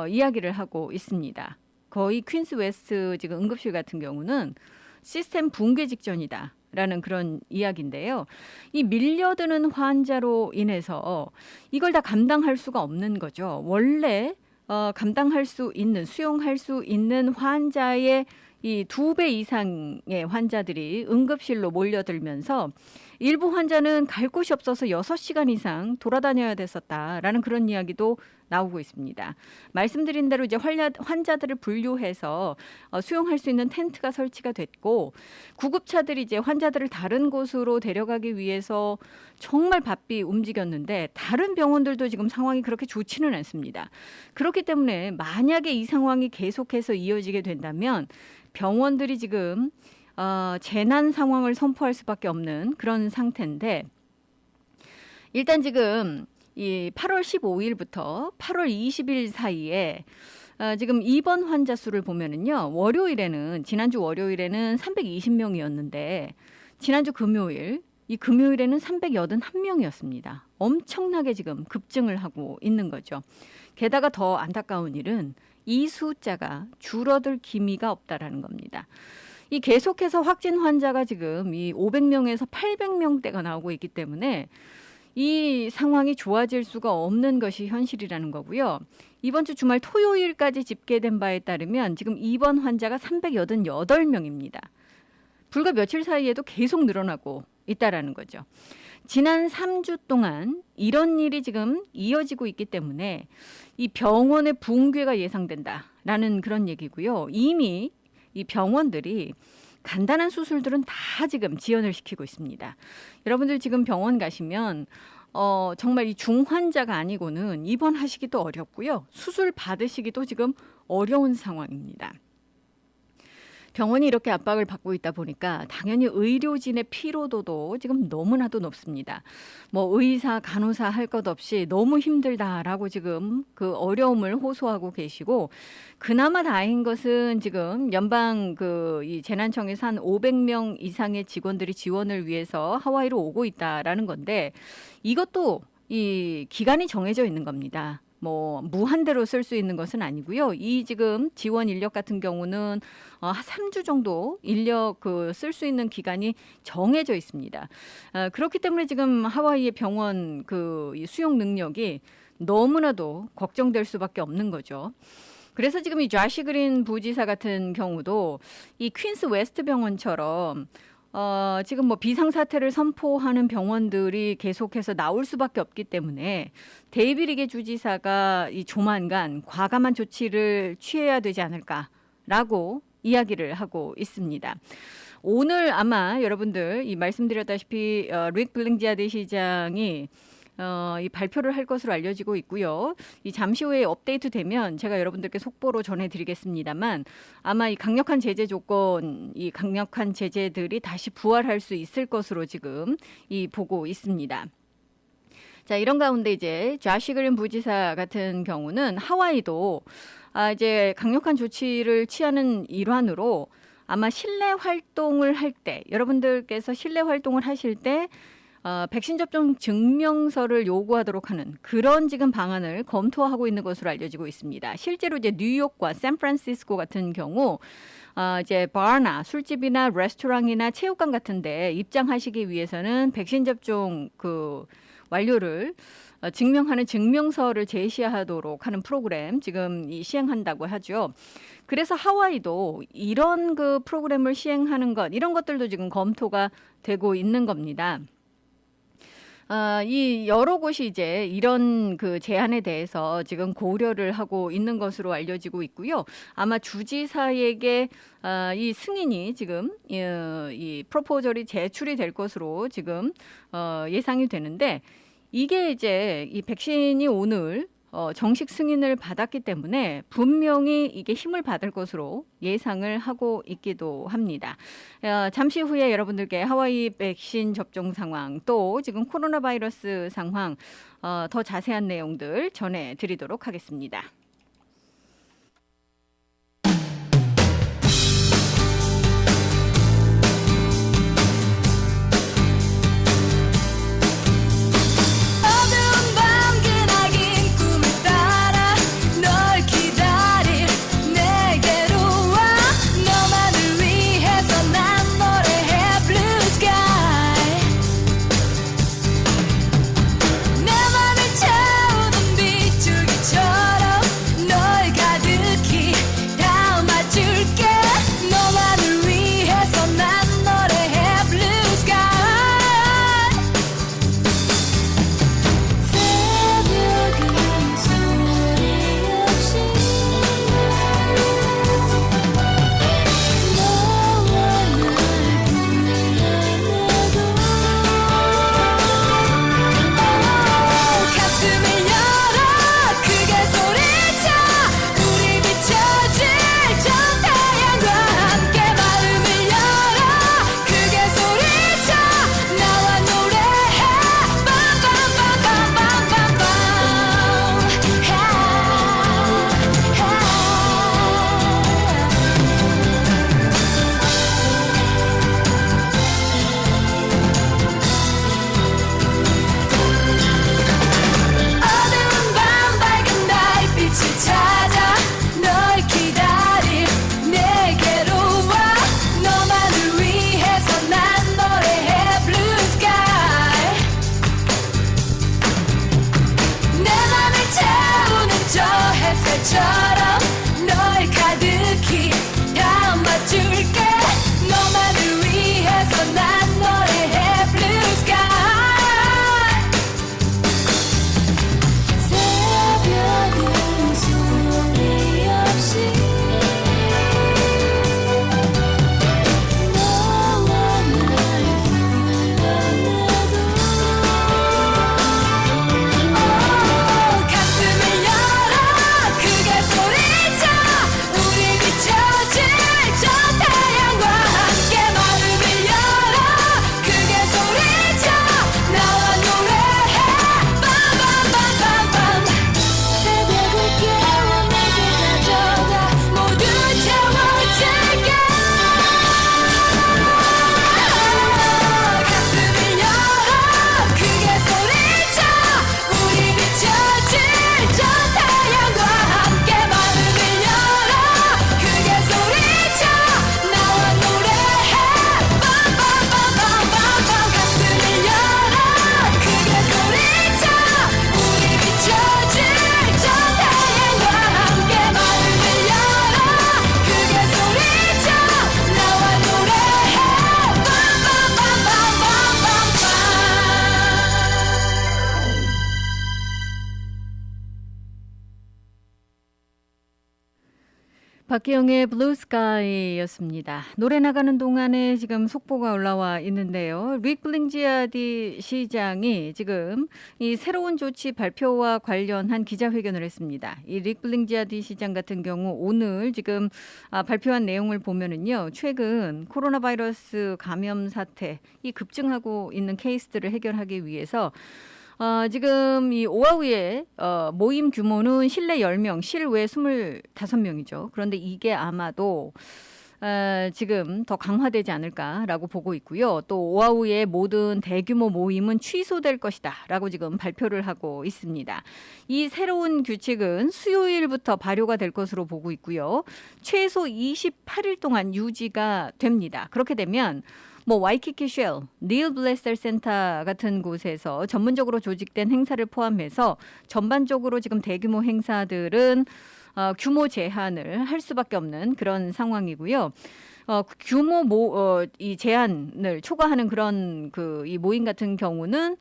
A: 이야기를 하고 있습니다. 거의 퀸스 웨스트 지금 응급실 같은 경우는 시스템 붕괴 직전이다라는 그런 이야기인데요. 이 밀려드는 환자로 인해서 이걸 다 감당할 수가 없는 거죠. 원래 감당할 수 있는, 수용할 수 있는 환자의 이 2배 이상의 환자들이 응급실로 몰려들면서 일부 환자는 갈 곳이 없어서 6시간 이상 돌아다녀야 됐었다라는 그런 이야기도 나오고 있습니다. 말씀드린 대로 이제 환자들을 분류해서 수용할 수 있는 텐트가 설치가 됐고, 구급차들이 이제 환자들을 다른 곳으로 데려가기 위해서 정말 바삐 움직였는데 다른 병원들도 지금 상황이 그렇게 좋지는 않습니다. 그렇기 때문에 만약에 이 상황이 계속해서 이어지게 된다면 병원들이 지금 재난 상황을 선포할 수밖에 없는 그런 상태인데, 일단 지금 이 8월 15일부터 8월 20일 사이에 지금 입원 환자 수를 보면은요, 지난주 월요일에는 320명이었는데 지난주 금요일에는 381명이었습니다. 엄청나게 지금 급증을 하고 있는 거죠. 게다가 더 안타까운 일은 이 숫자가 줄어들 기미가 없다라는 겁니다. 이 계속해서 확진 환자가 지금 이 500명에서 800명대가 나오고 있기 때문에 이 상황이 좋아질 수가 없는 것이 현실이라는 거고요. 이번 주 주말 토요일까지 집계된 바에 따르면 지금 입원 환자가 388명입니다. 불과 며칠 사이에도 계속 늘어나고 있다라는 거죠. 지난 3주 동안 이런 일이 지금 이어지고 있기 때문에 이 병원의 붕괴가 예상된다라는 그런 얘기고요. 이미 이 병원들이 간단한 수술들은 다 지금 지연을 시키고 있습니다. 여러분들 지금 병원 가시면 정말 이 중환자가 아니고는 입원하시기도 어렵고요. 수술 받으시기도 지금 어려운 상황입니다. 병원이 이렇게 압박을 받고 있다 보니까 당연히 의료진의 피로도도 지금 너무나도 높습니다. 의사, 간호사 할 것 없이 너무 힘들다라고 지금 그 어려움을 호소하고 계시고, 그나마 다행인 것은 지금 연방 이 재난청에서 한 500명 이상의 직원들이 지원을 위해서 하와이로 오고 있다라는 건데, 이것도 이 기간이 정해져 있는 겁니다. 무한대로 쓸 수 있는 것은 아니고요. 이 지금 지원 인력 같은 경우는 3주 정도 인력 쓸 수 있는 기간이 정해져 있습니다. 그렇기 때문에 지금 하와이의 병원 이 수용 능력이 너무나도 걱정될 수밖에 없는 거죠. 그래서 지금 이 좌시 그린 부지사 같은 경우도 이 퀸스 웨스트 병원처럼 지금 뭐 비상사태를 선포하는 병원들이 계속해서 나올 수밖에 없기 때문에 데이빗 이게 주지사가 이 조만간 과감한 조치를 취해야 되지 않을까라고 이야기를 하고 있습니다. 오늘 아마 여러분들 이 말씀드렸다시피 릭 블링지아드 시장이 이 발표를 할 것으로 알려지고 있고요. 이 잠시 후에 업데이트 되면 제가 여러분들께 속보로 전해드리겠습니다만 아마 이 강력한 제재 조건, 이 강력한 제재들이 다시 부활할 수 있을 것으로 지금 이 보고 있습니다. 자, 이런 가운데 이제 조시 그린 부지사 같은 경우는 하와이도 이제 강력한 조치를 취하는 일환으로 아마 실내 활동을 할 때, 여러분들께서 실내 활동을 하실 때 백신 접종 증명서를 요구하도록 하는 그런 지금 방안을 검토하고 있는 것으로 알려지고 있습니다. 실제로 이제 뉴욕과 샌프란시스코 같은 경우 이제 바나 술집이나 레스토랑이나 체육관 같은데 입장하시기 위해서는 백신 접종 그 완료를 증명하는 증명서를 제시하도록 하는 프로그램 지금 시행한다고 하죠. 그래서 하와이도 이런 그 프로그램을 시행하는 것, 이런 것들도 지금 검토가 되고 있는 겁니다. 이 여러 곳이 이제 이런 그 제안에 대해서 지금 고려를 하고 있는 것으로 알려지고 있고요. 아마 주지사에게 이 승인이 지금 이 프로포절이 제출이 될 것으로 지금 예상이 되는데 이게 이제 이 백신이 오늘 정식 승인을 받았기 때문에 분명히 이게 힘을 받을 것으로 예상을 하고 있기도 합니다. 잠시 후에 여러분들께 하와이 백신 접종 상황 또 지금 코로나 바이러스 상황 더 자세한 내용들 전해드리도록 하겠습니다.
B: 내 맘을 채우던 비추기처럼
A: 박기영의 블루 스카이였습니다. 노래 나가는 동안에 지금 속보가 올라와 있는데요. 릭 블링지아디 시장이 지금 이 새로운 조치 발표와 관련한 기자회견을 했습니다. 이 릭 블링지아디 시장 같은 경우 오늘 지금 발표한 내용을 보면은요. 최근 코로나 바이러스 감염 사태 이 급증하고 있는 케이스들을 해결하기 위해서 지금 이 오아우의 모임 규모는 실내 10명, 실외 25명이죠. 그런데 이게 아마도 지금 더 강화되지 않을까라고 보고 있고요. 또 오아우의 모든 대규모 모임은 취소될 것이다라고 지금 발표를 하고 있습니다. 이 새로운 규칙은 수요일부터 발효가 될 것으로 보고 있고요. 최소 28일 동안 유지가 됩니다. 그렇게 되면 뭐 와이키키 쉘, 닐 블레셀 센터 같은 곳에서 전문적으로 조직된 행사를 포함해서 전반적으로 지금 대규모 행사들은 규모 제한을 할 수밖에 없는 그런 상황이고요. 이 제한을 초과하는 그런 이 모임 같은 경우는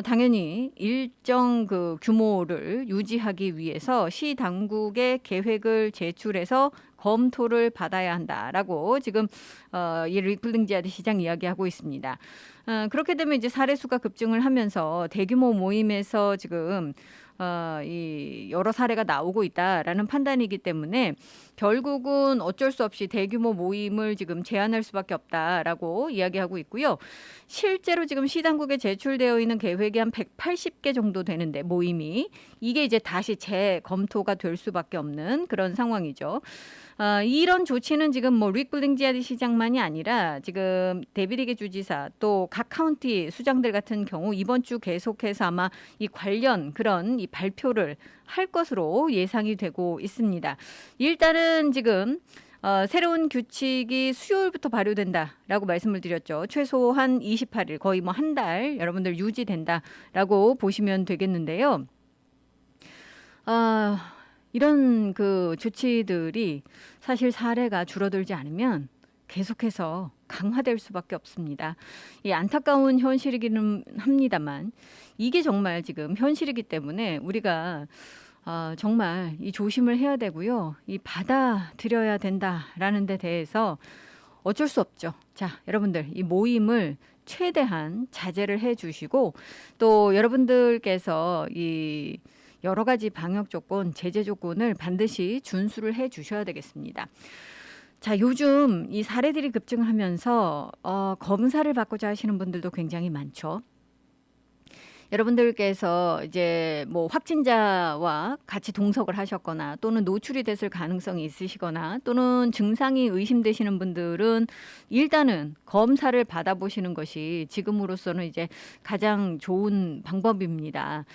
A: 당연히 일정 그 규모를 유지하기 위해서 시 당국의 계획을 제출해서 검토를 받아야 한다라고 지금 이 릭 블링지아디 시장 이야기하고 있습니다. 그렇게 되면 이제 사례 수가 급증을 하면서 대규모 모임에서 지금 이 여러 사례가 나오고 있다라는 판단이기 때문에 결국은 어쩔 수 없이 대규모 모임을 지금 제한할 수밖에 없다라고 이야기하고 있고요. 실제로 지금 시당국에 제출되어 있는 계획이 한 180개 정도 되는데 모임이 이게 이제 다시 재검토가 될 수밖에 없는 그런 상황이죠. 이런 조치는 지금 뭐 릭 블링지아디 시장만이 아니라 지금 데비리게 주지사 또 각 카운티 수장들 같은 경우 이번 주 계속해서 아마 이 관련 그런 이 발표를 할 것으로 예상이 되고 있습니다. 일단은 지금 새로운 규칙이 수요일부터 발효된다라고 말씀을 드렸죠. 최소한 28일 거의 뭐 한 달 여러분들 유지된다라고 보시면 되겠는데요. 이런 그 조치들이 사실 사례가 줄어들지 않으면 계속해서 강화될 수밖에 없습니다. 이 안타까운 현실이기는 합니다만 이게 정말 지금 현실이기 때문에 우리가 정말 이 조심을 해야 되고요. 이 받아들여야 된다라는 데 대해서 어쩔 수 없죠. 자, 여러분들 이 모임을 최대한 자제를 해 주시고 또 여러분들께서 이 여러 가지 방역 조건, 제재 조건을 반드시 준수를 해 주셔야 되겠습니다. 자, 요즘 이 사례들이 급증하면서 검사를 받고자 하시는 분들도 굉장히 많죠. 여러분들께서 이제 뭐 확진자와 같이 동석을 하셨거나 또는 노출이 됐을 가능성이 있으시거나 또는 증상이 의심되시는 분들은 일단은 검사를 받아보시는 것이 지금으로서는 이제 가장 좋은 방법입니다.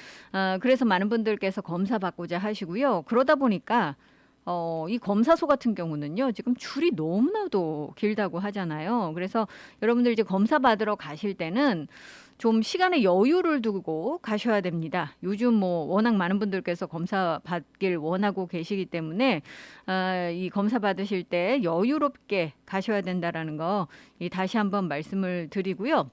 A: 그래서 많은 분들께서 검사 받고자 하시고요. 그러다 보니까 이 검사소 같은 경우는요, 지금 줄이 너무나도 길다고 하잖아요. 그래서 여러분들 이제 검사 받으러 가실 때는 좀 시간의 여유를 두고 가셔야 됩니다. 요즘 뭐 워낙 많은 분들께서 검사 받길 원하고 계시기 때문에 이 검사 받으실 때 여유롭게 가셔야 된다라는 거 다시 한번 말씀을 드리고요.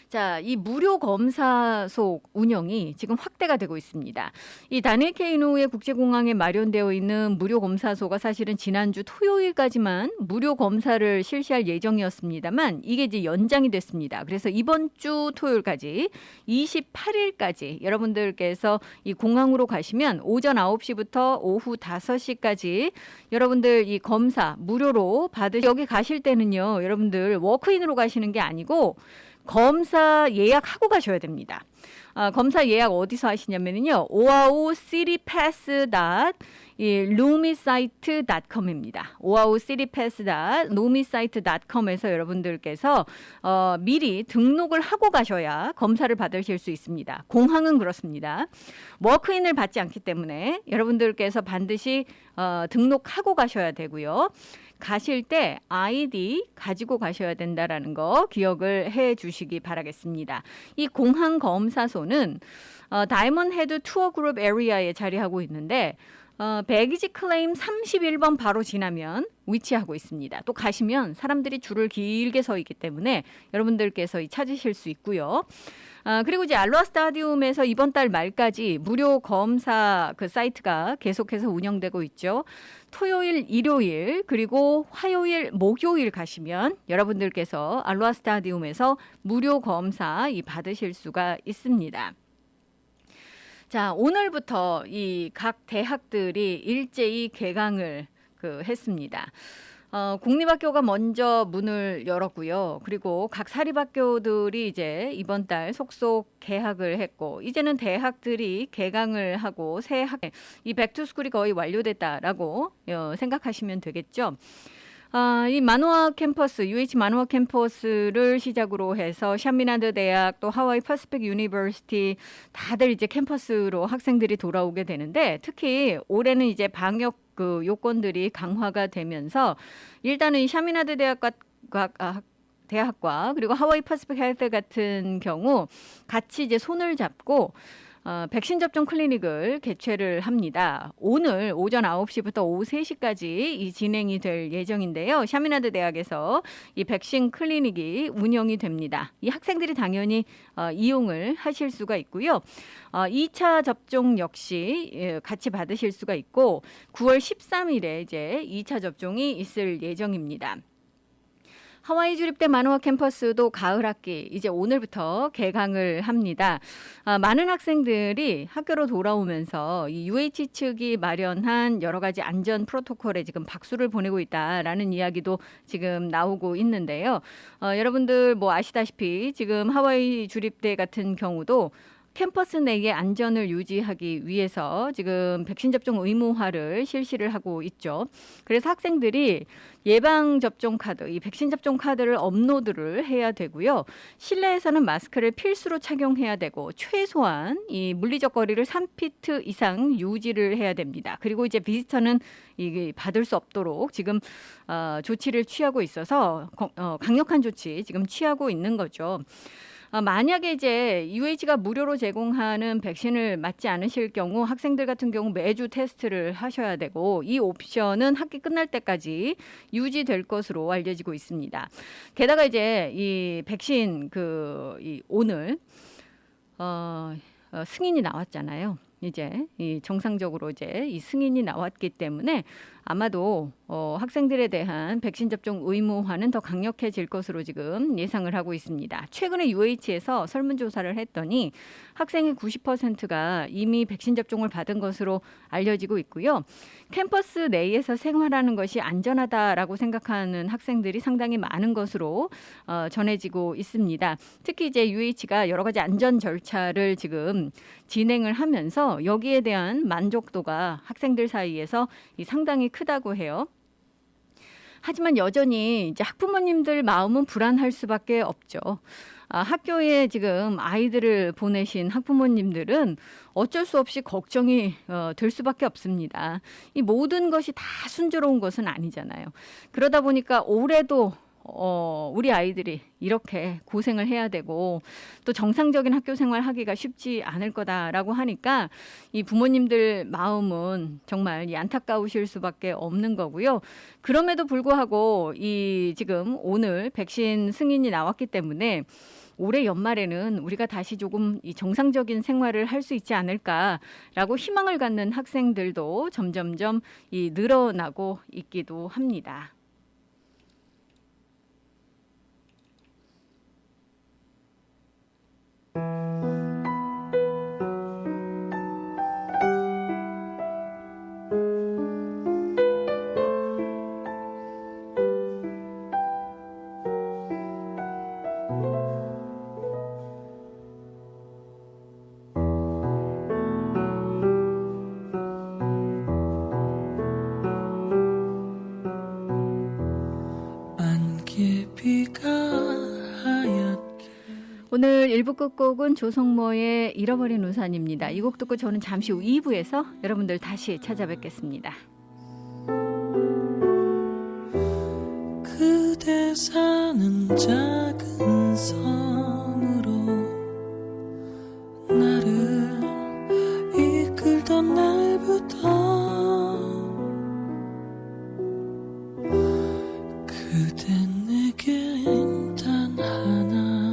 A: 자, 이 무료 검사소 운영이 지금 확대가 되고 있습니다. 이 다니엘 K. 인우의 국제공항에 마련되어 있는 무료 검사소가 사실은 지난주 토요일까지만 무료 검사를 실시할 예정이었습니다만 이게 이제 연장이 됐습니다. 그래서 이번 주 토요일까지 28일까지 여러분들께서 이 공항으로 가시면 오전 9시부터 오후 5시까지 여러분들 이 검사 무료로 여기 가실 때는요, 여러분들 워크인으로 가시는 게 아니고 검사 예약하고 가셔야 됩니다. 검사 예약 어디서 하시냐면요, 오아우 citypass.lumisite.com입니다. 오아우 citypass.lumisite.com에서 여러분들께서 미리 등록을 하고 가셔야 검사를 받으실 수 있습니다. 공항은 그렇습니다. 워크인을 받지 않기 때문에 여러분들께서 반드시 등록하고 가셔야 되고요. 가실 때 아이디 가지고 가셔야 된다라는 거 기억을 해 주시기 바라겠습니다. 이 공항 검사소는 다이먼드 헤드 투어 그룹 에리아에 자리하고 있는데 배기지 클레임 31번 바로 지나면 위치하고 있습니다. 또 가시면 사람들이 줄을 길게 서 있기 때문에 여러분들께서 찾으실 수 있고요. 그리고 이제 알로하 스타디움에서 이번 달 말까지 무료 검사 그 사이트가 계속해서 운영되고 있죠. 토요일, 일요일, 그리고 화요일, 목요일 가시면 여러분들께서 알로하 스타디움에서 무료 검사 받으실 수가 있습니다. 자, 오늘부터 이 각 대학들이 일제히 개강을 했습니다. 공립학교가 먼저 문을 열었고요. 그리고 각 사립학교들이 이제 이번 달 속속 개학을 했고, 이제는 대학들이 개강을 하고 새 이 백투스쿨이 거의 완료됐다라고 생각하시면 되겠죠. 이 만호아 캠퍼스, UH 만호아 캠퍼스를 시작으로 해서 샤미나드 대학 또 하와이 퍼시픽 유니버시티 다들 이제 캠퍼스로 학생들이 돌아오게 되는데, 특히 올해는 이제 방역 요건들이 강화가 되면서 일단은 이 샤미나드 대학과 그리고 하와이 퍼시픽 헬스 같은 경우 같이 이제 손을 잡고 백신 접종 클리닉을 개최를 합니다. 오늘 오전 9시부터 오후 3시까지 이 진행이 될 예정인데요. 샤미나드 대학에서 이 백신 클리닉이 운영이 됩니다. 이 학생들이 당연히 이용을 하실 수가 있고요. 2차 접종 역시 같이 받으실 수가 있고 9월 13일에 이제 2차 접종이 있을 예정입니다. 하와이 주립대 만호아 캠퍼스도 가을 학기 이제 오늘부터 개강을 합니다. 많은 학생들이 학교로 돌아오면서 이 UH 측이 마련한 여러 가지 안전 프로토콜에 지금 박수를 보내고 있다라는 이야기도 지금 나오고 있는데요. 여러분들 뭐 아시다시피 지금 하와이 주립대 같은 경우도 캠퍼스 내의 안전을 유지하기 위해서 지금 백신 접종 의무화를 실시를 하고 있죠. 그래서 학생들이 예방접종 카드, 이 백신 접종 카드를 업로드를 해야 되고요. 실내에서는 마스크를 필수로 착용해야 되고 최소한 이 물리적 거리를 3피트 이상 유지를 해야 됩니다. 그리고 이제 비지터는 이게 받을 수 없도록 지금 조치를 취하고 있어서 강력한 조치 지금 취하고 있는 거죠. 만약에 이제 UH가 무료로 제공하는 백신을 맞지 않으실 경우 학생들 같은 경우 매주 테스트를 하셔야 되고 이 옵션은 학기 끝날 때까지 유지될 것으로 알려지고 있습니다. 게다가 이제 이 백신 오늘 승인이 나왔잖아요. 이제 이 정상적으로 이제 이 승인이 나왔기 때문에 아마도 학생들에 대한 백신 접종 의무화는 더 강력해질 것으로 지금 예상을 하고 있습니다. 최근에 UH에서 설문조사를 했더니 학생의 90%가 이미 백신 접종을 받은 것으로 알려지고 있고요. 캠퍼스 내에서 생활하는 것이 안전하다라고 생각하는 학생들이 상당히 많은 것으로 전해지고 있습니다. 특히 이제 UH가 여러 가지 안전 절차를 지금 진행을 하면서 여기에 대한 만족도가 학생들 사이에서 상당히 크다고 해요. 하지만 여전히 이제 학부모님들 마음은 불안할 수밖에 없죠. 학교에 지금 아이들을 보내신 학부모님들은 어쩔 수 없이 걱정이 될 수밖에 없습니다. 이 모든 것이 다 순조로운 것은 아니잖아요. 그러다 보니까 올해도 우리 아이들이 이렇게 고생을 해야 되고 또 정상적인 학교 생활하기가 쉽지 않을 거다라고 하니까 이 부모님들 마음은 정말 안타까우실 수밖에 없는 거고요. 그럼에도 불구하고 이 지금 오늘 백신 승인이 나왔기 때문에 올해 연말에는 우리가 다시 조금 이 정상적인 생활을 할 수 있지 않을까라고 희망을 갖는 학생들도 점점점 늘어나고 있기도 합니다. 오늘 1부 끝곡은 조성모의 잃어버린 우산입니다. 이 곡 듣고 저는 잠시 후 2부에서 여러분들 다시 찾아뵙겠습니다.
B: 그대 사는 작은 섬으로 나를 이끌던 날부터 그댄 내겐 단 하나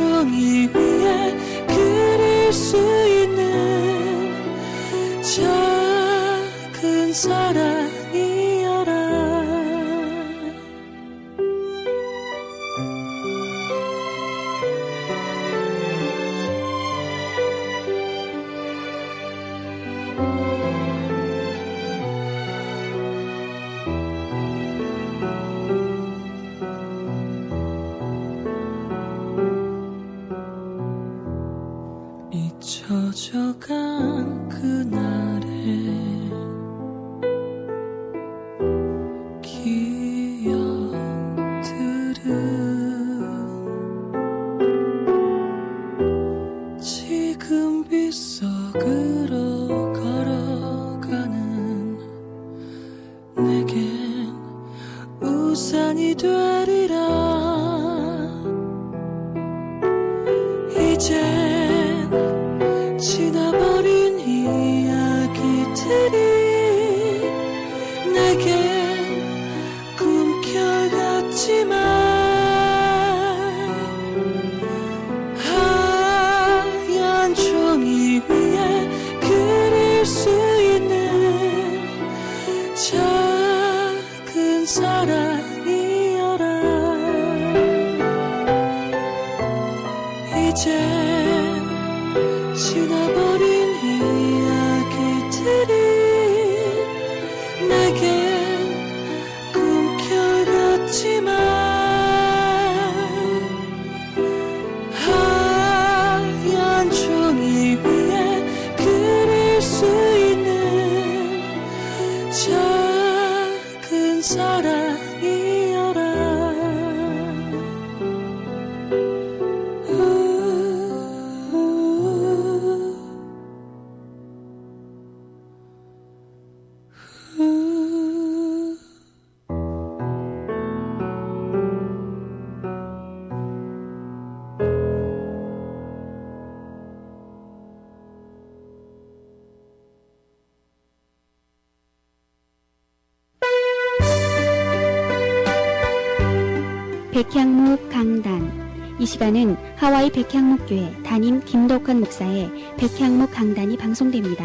B: 종이 위에 그릴 수 있는 작은 사랑이여라. 잊혀져간 그날의 기억들은 지금 빗속으로 걸어가는 내겐 우산이 되리라. 이제 지나버린 이야기들이 내겐 꿈결 같지만 하얀 종이 위에 그릴 수 있는 작은 사랑이여라. 이제 지나버린 이야기들이 내겐 꿈결 같지만 하얀 종이 위에 그릴 수 있는 작은 사랑이여라.
K: 백향목 강단. 이 시간은 하와이 백향목교회 담임 김덕환 목사의 백향목 강단이 방송됩니다.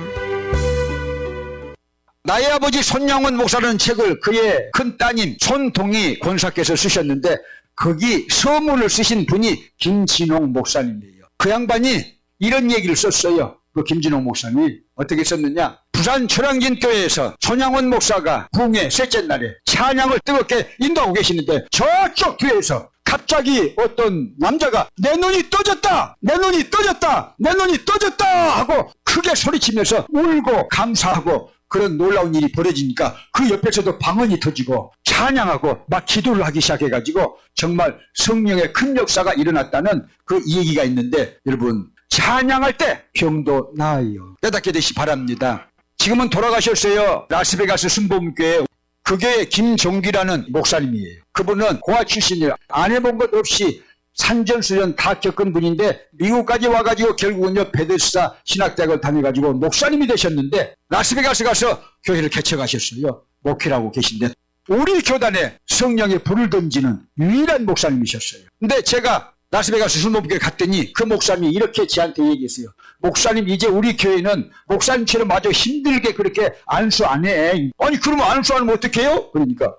N: 나의 아버지 손양원 목사라는 책을 그의 큰 따님 손동희 권사께서 쓰셨는데 거기 서문을 쓰신 분이 김진홍 목사님이에요. 그 양반이 이런 얘기를 썼어요. 그 김진홍 목사님이 어떻게 썼느냐. 부산 철왕진교회에서 손양원 목사가 부흥의 셋째 날에 찬양을 뜨겁게 인도하고 계시는데 저쪽 교회에서 갑자기 어떤 남자가 내 눈이 떠졌다! 내 눈이 떠졌다! 내 눈이 떠졌다! 하고 크게 소리치면서 울고 감사하고 그런 놀라운 일이 벌어지니까 그 옆에서도 방언이 터지고 찬양하고 막 기도를 하기 시작해가지고 정말 성령의 큰 역사가 일어났다는 그 얘기가 있는데 여러분 찬양할 때 병도 나아요. 깨닫게 되시 바랍니다. 지금은 돌아가셨어요. 라스베가스 순복음교회 그 교회 김종기라는 목사님이에요. 그분은 고아 출신이에요. 안 해본 것 없이 산전수전 다 겪은 분인데 미국까지 와가지고 결국은요 베데스다 신학대학을 다녀가지고 목사님이 되셨는데 라스베가스 가서 교회를 개척하셨어요. 목회하고 계신데 우리 교단에 성령의 불을 던지는 유일한 목사님이셨어요. 근데 제가 라스베가스 순복음교회 갔더니 그 목사님이 이렇게 저한테 얘기했어요. 목사님 이제 우리 교회는 목사님처럼 아주 힘들게 그렇게 안수 안 해. 아니 그러면 안수하면 어떡해요? 그러니까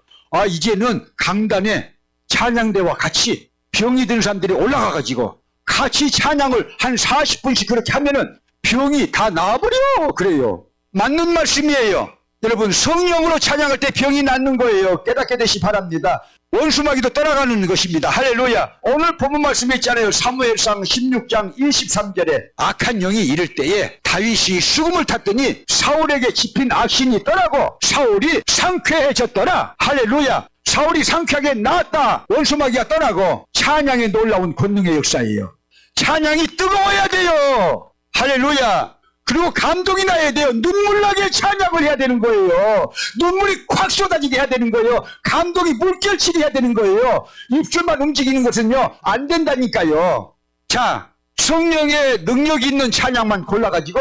N: 이제는 강단에 찬양대와 같이 병이 든 사람들이 올라가가지고 같이 찬양을 한 40분씩 그렇게 하면은 병이 다 나아버려. 그래요. 맞는 말씀이에요. 여러분 성령으로 찬양할 때 병이 낫는 거예요. 깨닫게 되시 바랍니다. 원수마귀도 떠나가는 것입니다. 할렐루야. 오늘 본문 말씀에 있잖아요. 사무엘상 16장 23절에 악한 영이 이를 때에 다윗이 수금을 탔더니 사울에게 집힌 악신이 떠나고 사울이 상쾌해졌더라. 할렐루야. 사울이 상쾌하게 나았다. 원수마귀가 떠나고 찬양의 놀라운 권능의 역사예요. 찬양이 뜨거워야 돼요. 할렐루야. 그리고 감동이 나야 돼요. 눈물 나게 찬양을 해야 되는 거예요. 눈물이 콱 쏟아지게 해야 되는 거예요. 감동이 물결치게 해야 되는 거예요. 입술만 움직이는 것은요 안 된다니까요. 자, 성령의 능력이 있는 찬양만 골라가지고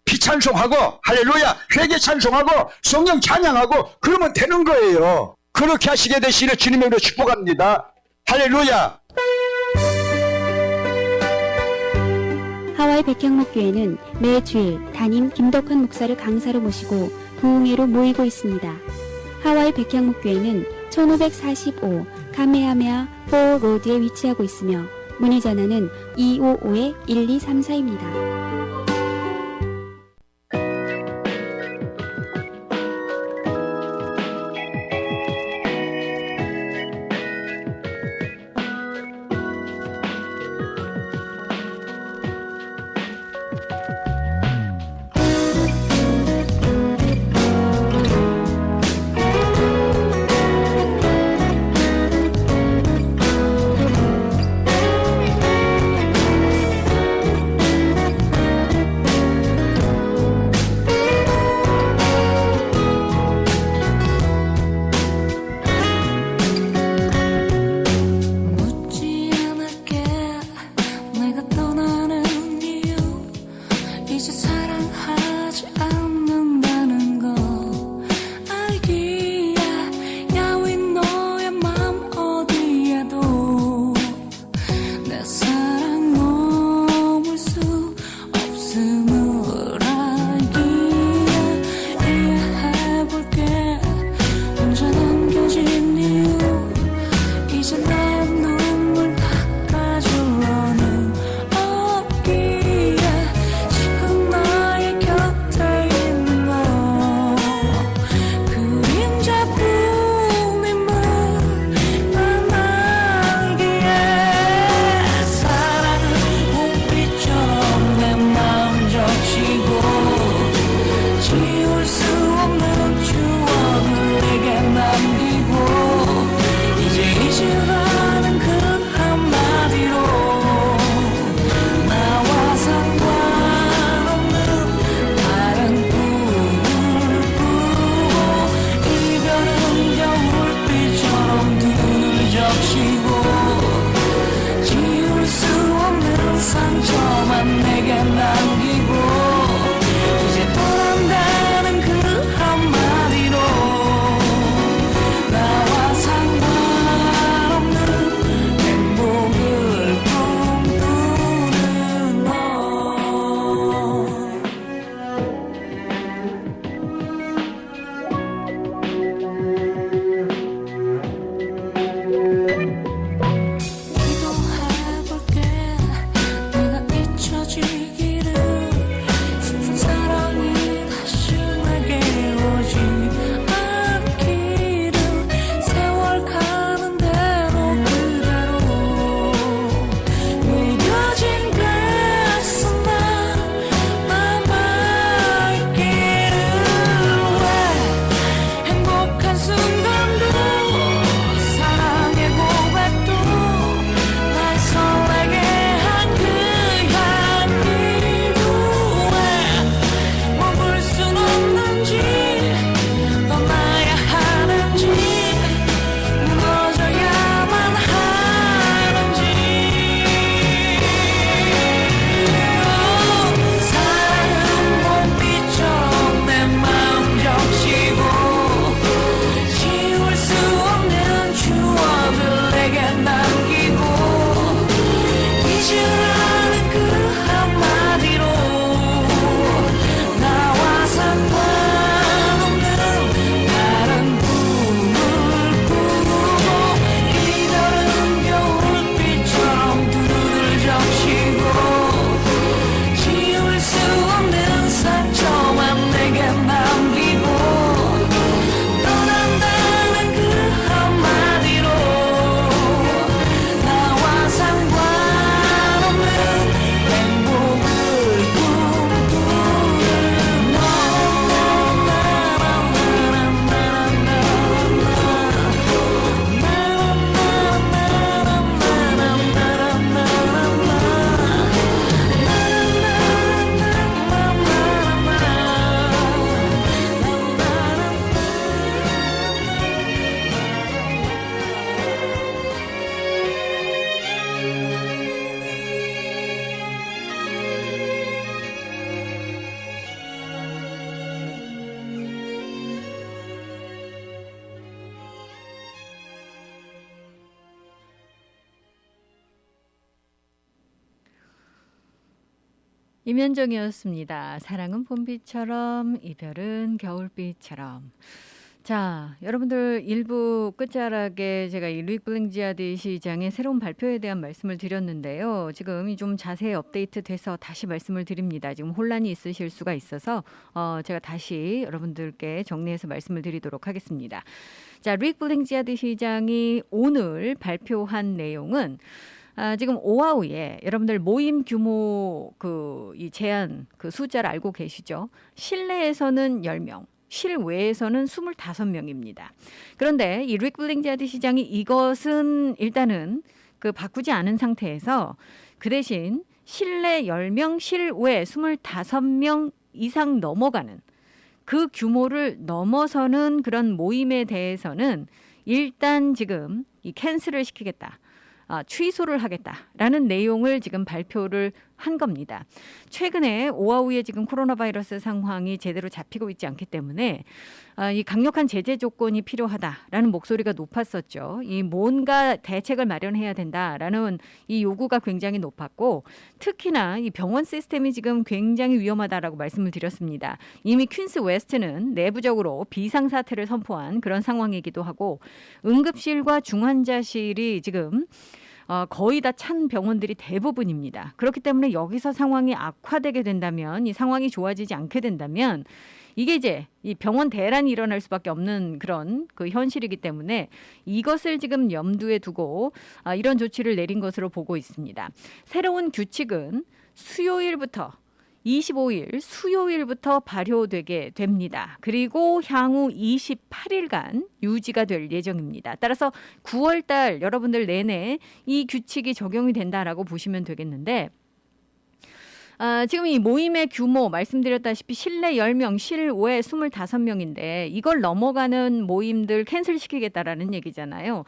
N: 비찬송하고 할렐루야 회개 찬송하고 성령 찬양하고 그러면 되는 거예요. 그렇게 하시게 되시는 주님의 이름으로 축복합니다. 할렐루야.
O: 하와이 백향목교회는 매 주일 담임 김덕환 목사를 강사로 모시고 부흥회로 모이고 있습니다. 하와이 백향목교회는 1545 카메하메아 4 로드에 위치하고 있으며 문의 전화는 255-1234입니다.
B: 기도해볼게 내가 잊혀지기를
A: 임현정이었습니다. 사랑은 봄비처럼 이별은 겨울비처럼. 자, 여러분들 일부 끝자락에 제가 이 루익 블링지아디 시장의 새로운 발표에 대한 말씀을 드렸는데요. 지금 좀 자세히 업데이트돼서 다시 말씀을 드립니다. 지금 혼란이 있으실 수가 있어서 제가 다시 여러분들께 정리해서 말씀을 드리도록 하겠습니다. 자, 루익 블링지아디 시장이 오늘 발표한 내용은 지금 오하우에 여러분들 모임 규모 이 제한 숫자를 알고 계시죠? 실내에서는 10명. 실외에서는 25명입니다. 그런데 이 루익 블링지아디 시장이 이것은 일단은 바꾸지 않은 상태에서 그 대신 실내 10명, 실외 25명 이상 넘어가는 그 규모를 넘어서는 그런 모임에 대해서는 일단 지금 이 캔슬을 시키겠다. 취소를 하겠다라는 내용을 지금 발표를 한 겁니다. 최근에 오하우에 지금 코로나 바이러스 상황이 제대로 잡히고 있지 않기 때문에 이 강력한 제재 조건이 필요하다라는 목소리가 높았었죠. 이 뭔가 대책을 마련해야 된다라는 이 요구가 굉장히 높았고 특히나 이 병원 시스템이 지금 굉장히 위험하다라고 말씀을 드렸습니다. 이미 퀸스 웨스트는 내부적으로 비상사태를 선포한 그런 상황이기도 하고 응급실과 중환자실이 지금 거의 다 찬 병원들이 대부분입니다. 그렇기 때문에 여기서 상황이 악화되게 된다면 이 상황이 좋아지지 않게 된다면 이게 이제 이 병원 대란이 일어날 수밖에 없는 그런 현실이기 때문에 이것을 지금 염두에 두고 이런 조치를 내린 것으로 보고 있습니다. 새로운 규칙은 수요일부터 25일 수요일부터 발효되게 됩니다. 그리고 향후 28일간 유지가 될 예정입니다. 따라서 9월 달 여러분들 내내 이 규칙이 적용이 된다라고 보시면 되겠는데 지금 이 모임의 규모 말씀드렸다시피 실내 10명, 실외 25명인데 이걸 넘어가는 모임들 캔슬시키겠다라는 얘기잖아요.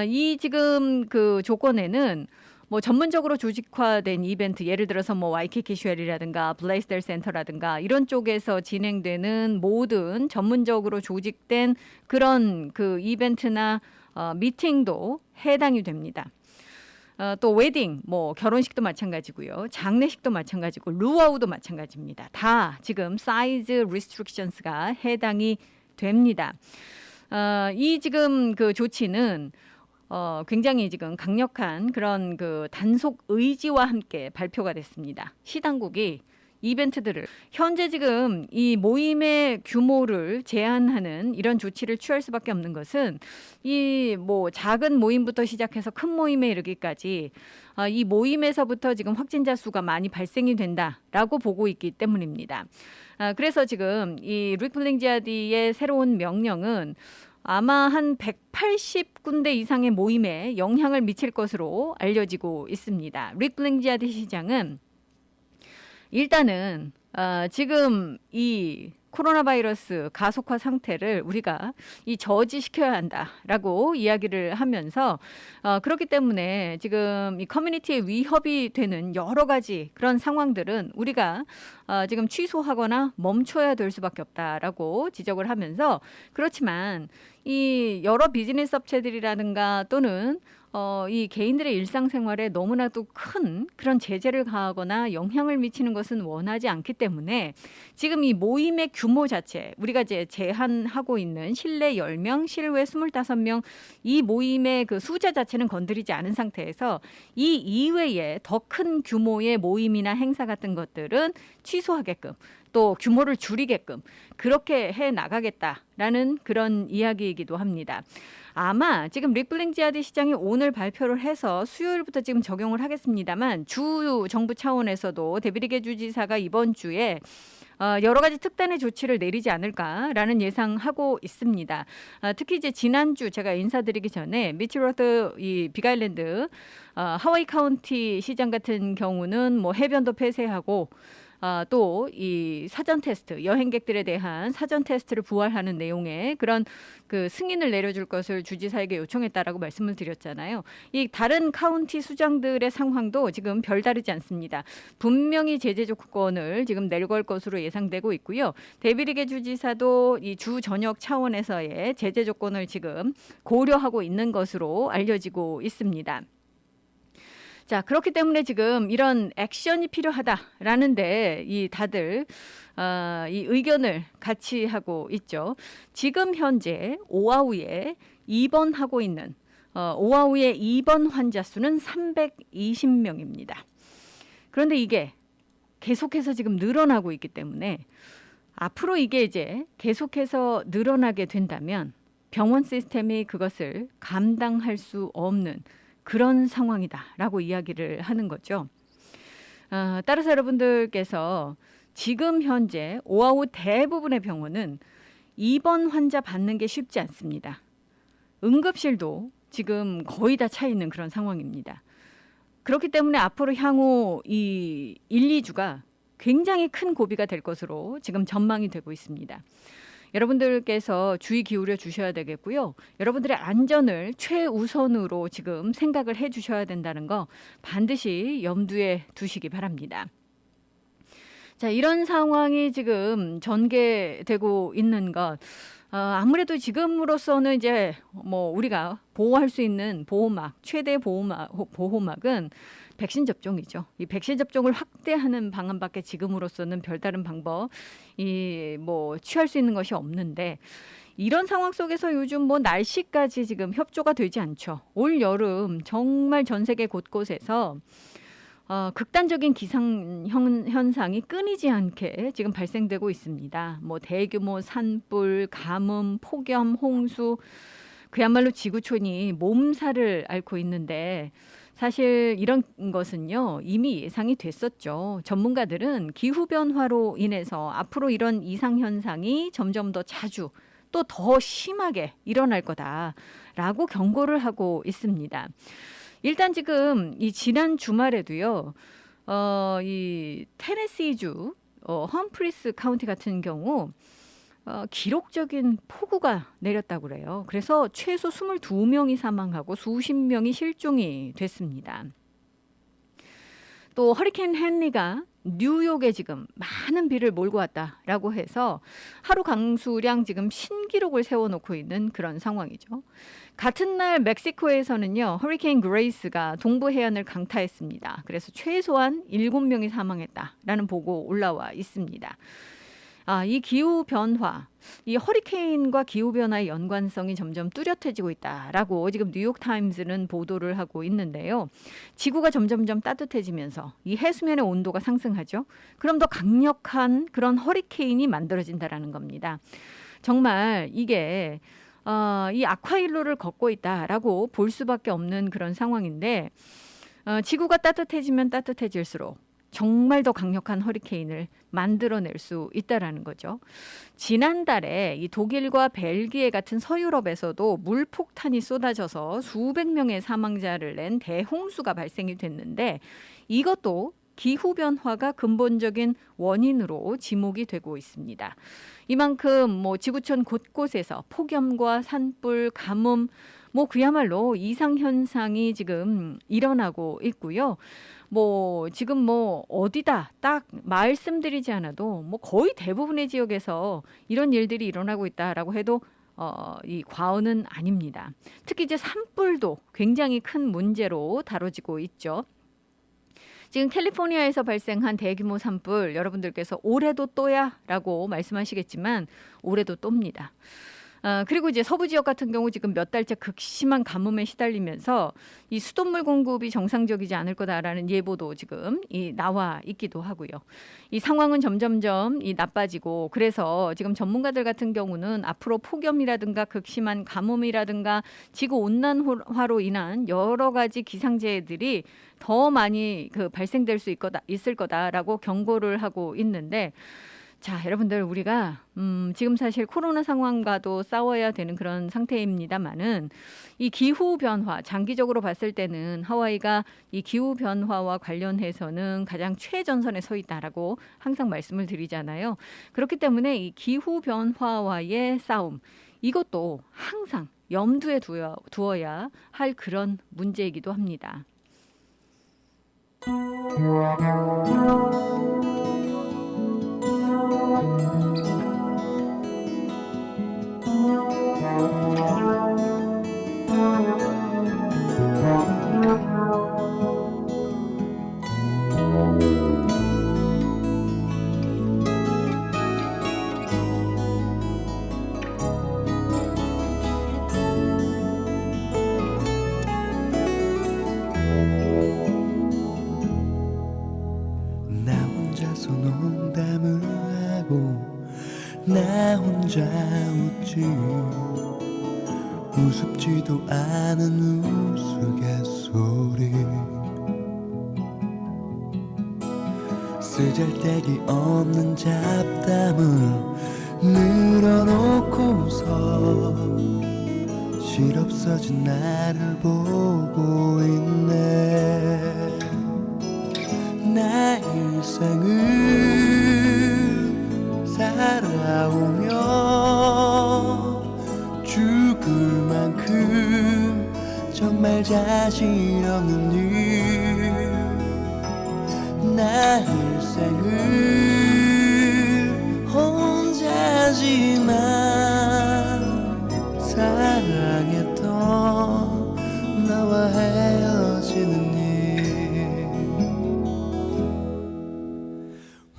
A: 이 지금 조건에는 뭐 전문적으로 조직화된 이벤트 예를 들어서 뭐 와이키키 쉘이라든가 블레이스델 센터라든가 이런 쪽에서 진행되는 모든 전문적으로 조직된 그런 이벤트나 미팅도 해당이 됩니다. 또 웨딩, 뭐 결혼식도 마찬가지고요. 장례식도 마찬가지고 루아우도 마찬가지입니다. 다 지금 사이즈 리스트릭션스가 해당이 됩니다. 이 지금 조치는 굉장히 지금 강력한 그런 단속 의지와 함께 발표가 됐습니다. 시당국이 이벤트들을 현재 지금 이 모임의 규모를 제한하는 이런 조치를 취할 수밖에 없는 것은 이 뭐 작은 모임부터 시작해서 큰 모임에 이르기까지 이 모임에서부터 지금 확진자 수가 많이 발생이 된다라고 보고 있기 때문입니다. 그래서 지금 이 루익 블링지아디의 새로운 명령은 아마 한 180군데 이상의 모임에 영향을 미칠 것으로 알려지고 있습니다. 루익 블링지아디 시장은 일단은 지금 이 코로나 바이러스 가속화 상태를 우리가 저지시켜야 한다라고 이야기를 하면서 그렇기 때문에 지금 이 커뮤니티에 위협이 되는 여러 가지 그런 상황들은 우리가 지금 취소하거나 멈춰야 될 수밖에 없다라고 지적을 하면서 그렇지만 이 여러 비즈니스 업체들이라든가 또는 이 개인들의 일상생활에 너무나도 큰 그런 제재를 가하거나 영향을 미치는 것은 원하지 않기 때문에 지금 이 모임의 규모 자체 우리가 이제 제한하고 있는 실내 10명, 실외 25명 이 모임의 숫자 자체는 건드리지 않은 상태에서 이 이외에 더 큰 규모의 모임이나 행사 같은 것들은 취소하게끔 또 규모를 줄이게끔 그렇게 해 나가겠다라는 그런 이야기이기도 합니다. 아마 지금 루익 블링지아디 시장이 오늘 발표를 해서 수요일부터 지금 적용을 하겠습니다만 주 정부 차원에서도 데비리게 주지사가 이번 주에 여러 가지 특단의 조치를 내리지 않을까라는 예상하고 있습니다. 특히 이제 지난주 제가 인사드리기 전에 미치로드 이 빅아일랜드 하와이 카운티 시장 같은 경우는 뭐 해변도 폐쇄하고 또 이 사전 테스트 여행객들에 대한 사전 테스트를 부활하는 내용의 그런 승인을 내려줄 것을 주지사에게 요청했다라고 말씀을 드렸잖아요. 이 다른 카운티 수장들의 상황도 지금 별다르지 않습니다. 분명히 제재 조건을 지금 내걸 것으로 예상되고 있고요. 데비리게 주지사도 이 주 전역 차원에서의 제재 조건을 지금 고려하고 있는 것으로 알려지고 있습니다. 자, 그렇기 때문에 지금 이런 액션이 필요하다라는데 이 다들 이 의견을 같이 하고 있죠. 지금 현재 오아우에 입원하고 있는 오아우의 입원 환자 수는 320명입니다. 그런데 이게 계속해서 지금 늘어나고 있기 때문에 앞으로 이게 이제 계속해서 늘어나게 된다면 병원 시스템이 그것을 감당할 수 없는 그런 상황이다라고 이야기를 하는 거죠. 따라서 여러분들께서 지금 현재 오아우 대부분의 병원은 입원 환자 받는 게 쉽지 않습니다. 응급실도 지금 거의 다 차 있는 그런 상황입니다. 그렇기 때문에 앞으로 향후 이 1, 2주가 굉장히 큰 고비가 될 것으로 지금 전망이 되고 있습니다. 여러분들께서 주의 기울여 주셔야 되겠고요. 여러분들의 안전을 최우선으로 지금 생각을 해 주셔야 된다는 거 반드시 염두에 두시기 바랍니다. 자, 이런 상황이 지금 전개되고 있는 것, 아무래도 지금으로서는 이제 뭐 우리가 보호할 수 있는 보호막, 최대 보호막은 백신 접종이죠. 이 백신 접종을 확대하는 방안밖에 지금으로서는 별다른 방법이 뭐 취할 수 있는 것이 없는데, 이런 상황 속에서 요즘 뭐 날씨까지 지금 협조가 되지 않죠. 올 여름 정말 전 세계 곳곳에서 극단적인 기상 현상이 끊이지 않게 지금 발생되고 있습니다. 뭐 대규모 산불, 가뭄, 폭염, 홍수, 그야말로 지구촌이 몸살을 앓고 있는데, 사실 이런 것은요 이미 예상이 됐었죠. 전문가들은 기후변화로 인해서 앞으로 이런 이상현상이 점점 더 자주 또 더 심하게 일어날 거다라고 경고를 하고 있습니다. 일단 지금 이 지난 주말에도요, 이 테네시주 험프리스 카운티 같은 경우 기록적인 폭우가 내렸다고 그래요. 그래서 최소 22명이 사망하고 수십 명이 실종이 됐습니다. 또 허리케인 헨리가 뉴욕에 지금 많은 비를 몰고 왔다라고 해서 하루 강수량 지금 신기록을 세워놓고 있는 그런 상황이죠. 같은 날 멕시코에서는요, 허리케인 그레이스가 동부 해안을 강타했습니다. 그래서 최소한 7명이 사망했다라는 보고 올라와 있습니다. 이 기후변화, 이 허리케인과 기후변화의 연관성이 점점 뚜렷해지고 있다라고 지금 뉴욕타임즈는 보도를 하고 있는데요. 지구가 점점점 따뜻해지면서 이 해수면의 온도가 상승하죠. 그럼 더 강력한 그런 허리케인이 만들어진다라는 겁니다. 정말 이게 이 악화일로를 걷고 있다라고 볼 수밖에 없는 그런 상황인데, 지구가 따뜻해지면 따뜻해질수록 정말 더 강력한 허리케인을 만들어낼 수 있다라는 거죠. 지난달에 이 독일과 벨기에 같은 서유럽에서도 물폭탄이 쏟아져서 수백 명의 사망자를 낸 대홍수가 발생이 됐는데, 이것도 기후변화가 근본적인 원인으로 지목이 되고 있습니다. 이만큼 뭐 지구촌 곳곳에서 폭염과 산불, 가뭄, 뭐 그야말로 이상현상이 지금 일어나고 있고요. 뭐 지금 뭐 어디다 딱 말씀드리지 않아도 뭐 거의 대부분의 지역에서 이런 일들이 일어나고 있다라고 해도 이 과언은 아닙니다. 특히 이제 산불도 굉장히 큰 문제로 다뤄지고 있죠. 지금 캘리포니아에서 발생한 대규모 산불, 여러분들께서 올해도 또야라고 말씀하시겠지만 올해도 또입니다. 그리고 이제 서부 지역 같은 경우 지금 몇 달째 극심한 가뭄에 시달리면서 이 수돗물 공급이 정상적이지 않을 거다라는 예보도 지금 나와 있기도 하고요. 이 상황은 점점점 나빠지고, 그래서 지금 전문가들 같은 경우는 앞으로 폭염이라든가 극심한 가뭄이라든가 지구 온난화로 인한 여러 가지 기상재해들이 더 많이 발생될 수 있을 거다라고 경고를 하고 있는데, 자, 여러분들 우리가 지금 사실 코로나 상황과도 싸워야 되는 그런 상태입니다만은 이 기후 변화 장기적으로 봤을 때는 하와이가 이 기후 변화와 관련해서는 가장 최전선에 서 있다라고 항상 말씀을 드리잖아요. 그렇기 때문에 이 기후 변화와의 싸움, 이것도 항상 염두에 두어야 할 그런 문제이기도 합니다.
B: 속에서 농담을 하고 나 혼자 웃지 우습지도 않은 우스갯소리 쓰잘데기 없는 잡담을 늘어놓고서 실없어진 나를 보고 있네 나 일생을 살아오며 죽을 만큼 정말 자신 없는 일 나 일생을 혼자지만 사랑했던 너와 헤어지는 일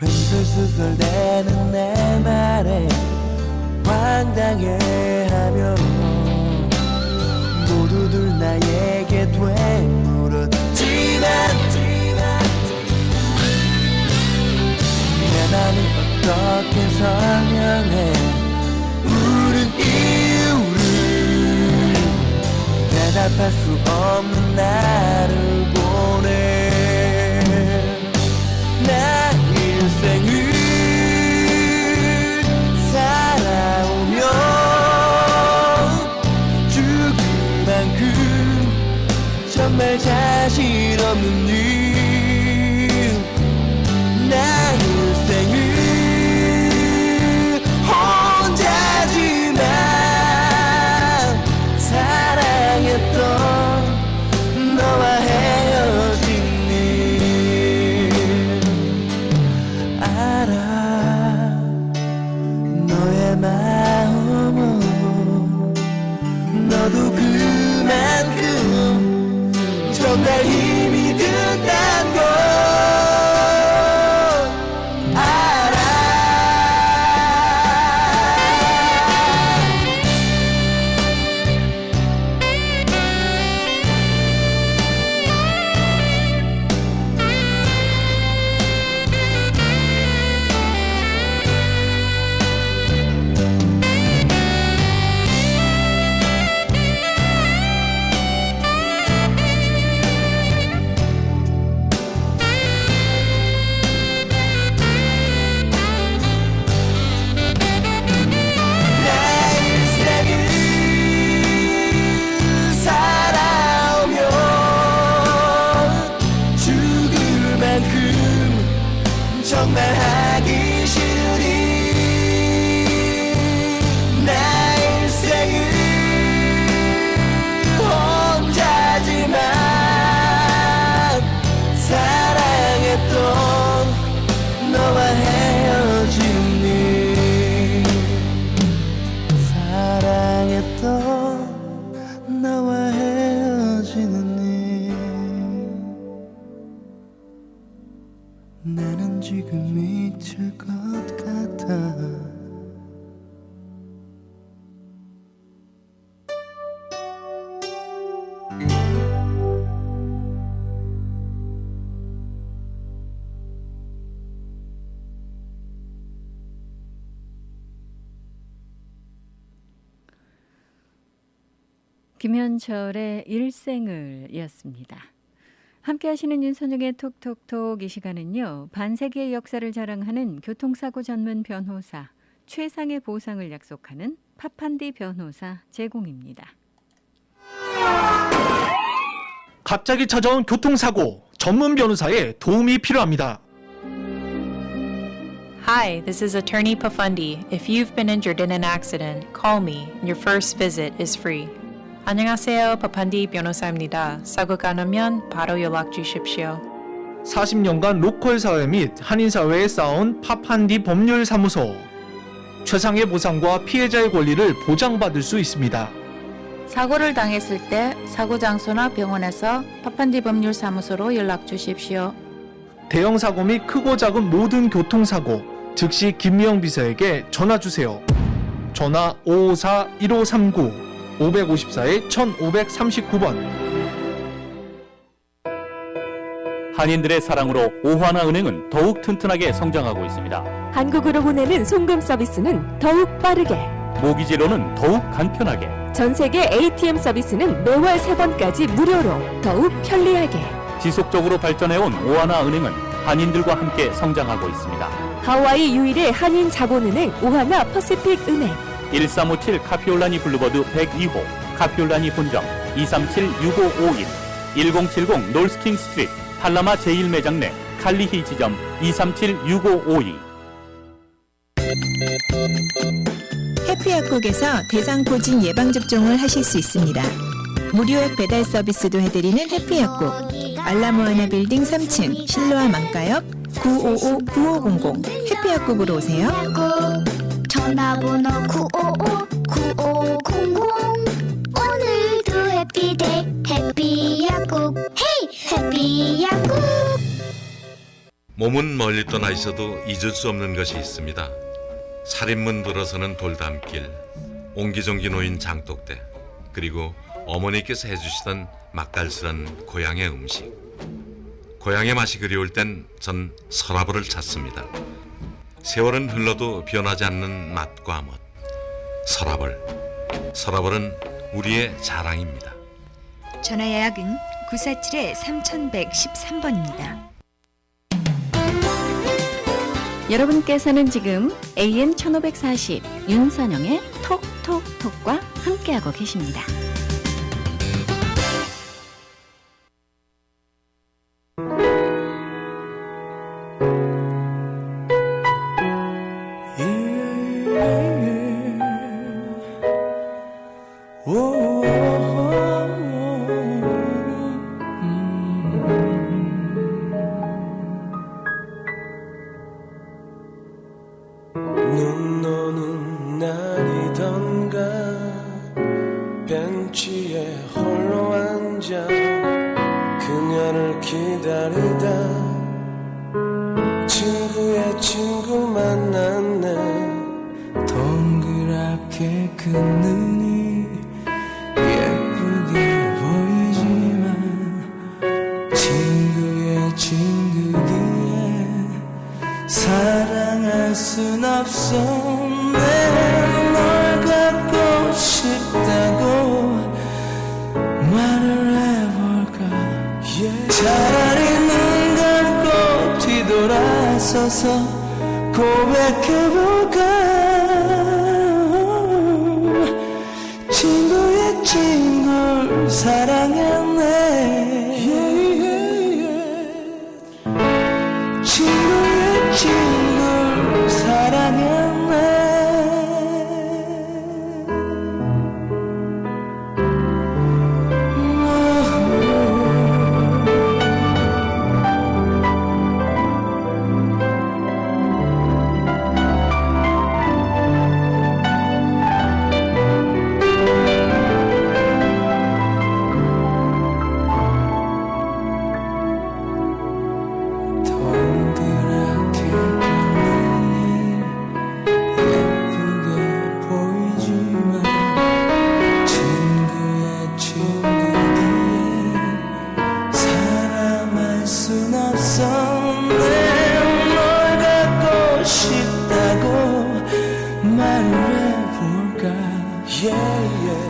B: 횡설수설대는 내 말에 황당해하며 모두들 나에게 되물었지만 내 맘을 어떻게 설명해 우는 이유를 대답할 수 없는 나를 보내 나 일생을 살아오며 죽을 만큼 정말 자신 없는 일 나 일생을 혼자지만 사랑했던 너와 헤어진 일 알아 너의 마음은 너도 그만큼 정말 힘이 든단 걸 정말 하기 싫은 나 일생을 혼자지만 사랑했던 너와 헤어진 일 사랑했던 너와 헤어지는 일 나는 지금 미칠 것 같아
A: 김현철의 일생을 이었습니다. 함께 하시는 윤선영의 톡톡톡 이 시간은요. 반세기의 역사를 자랑하는 교통사고 전문 변호사 최상의 보상을 약속하는 파판디 변호사 제공입니다.
C: 갑자기 찾아온 교통사고 전문 변호사의 도움이 필요합니다.
D: Hi, this is Attorney Pafundi. If you've been injured in an accident, call me and your first visit is free. 안녕하세요. 파판디 변호사입니다. 사고가 나면 바로 연락 주십시오.
C: 40년간 로컬 사회 및 한인 사회에 쌓아온 파판디 법률사무소. 최상의 보상과 피해자의 권리를 보장받을 수 있습니다.
E: 사고를 당했을 때 사고 장소나 병원에서 파판디 법률사무소로 연락 주십시오.
C: 대형 사고 및 크고 작은 모든 교통사고 즉시 김미영 비서에게 전화 주세요. 전화 554-1539 554-1539번.
L: 한인들의 사랑으로 오하나은행은 더욱 튼튼하게 성장하고 있습니다.
K: 한국으로 보내는 송금 서비스는 더욱 빠르게,
L: 모기지로는 더욱 간편하게,
K: 전 세계 ATM 서비스는 매월 3번까지 무료로 더욱 편리하게.
L: 지속적으로 발전해온 오하나은행은 한인들과 함께 성장하고 있습니다.
K: 하와이 유일의 한인 자본은행 오하나 퍼시픽 은행.
L: 1357 카피올라니 블루버드 102호, 카피올라니 본점 237-6551, 1070 놀스킹 스트리트 팔라마 제1매장 내 칼리히 지점 237-6552.
H: 해피약국에서 대상포진 예방접종을 하실 수 있습니다. 무료액 배달 서비스도 해드리는 해피약국. 알라모아나 빌딩 3층 실로아 망가역 955-9500 해피약국으로 오세요.
P: 전화번호 955-9500. 오늘도 해피데이 해피약국. 헤이 해피약국.
Q: 몸은 멀리 떠나 있어도 잊을 수 없는 것이 있습니다. 살인문 들어서는 돌담길, 옹기종기 놓인 장독대, 그리고 어머니께서 해주시던 맛깔스런 고향의 음식. 고향의 맛이 그리울 땐 전 서라벌을 찾습니다. 세월은 흘러도 변하지 않는 맛과 멋. 서라벌. 서라벌은 우리의 자랑입니다.
H: 전화 예약은 947-3113번입니다.
A: 여러분께서는 지금 AM 1540 윤선영의 톡톡톡과 함께하고 계십니다.
B: 눈 오는 날이던가 벤치에 홀로 앉아 그녀를 기다리다 친구의 친구 만났네. 동그랗게 그 눈이 예쁘게 보이지만 친구의 친구기에 사랑할 순 없어. 널 갖고 싶다고 말을 해볼까. 차라리 눈 감고 뒤돌아서서 고백해볼까. 친구의 친구를 사랑했네. 친구의 친구를 사랑했네.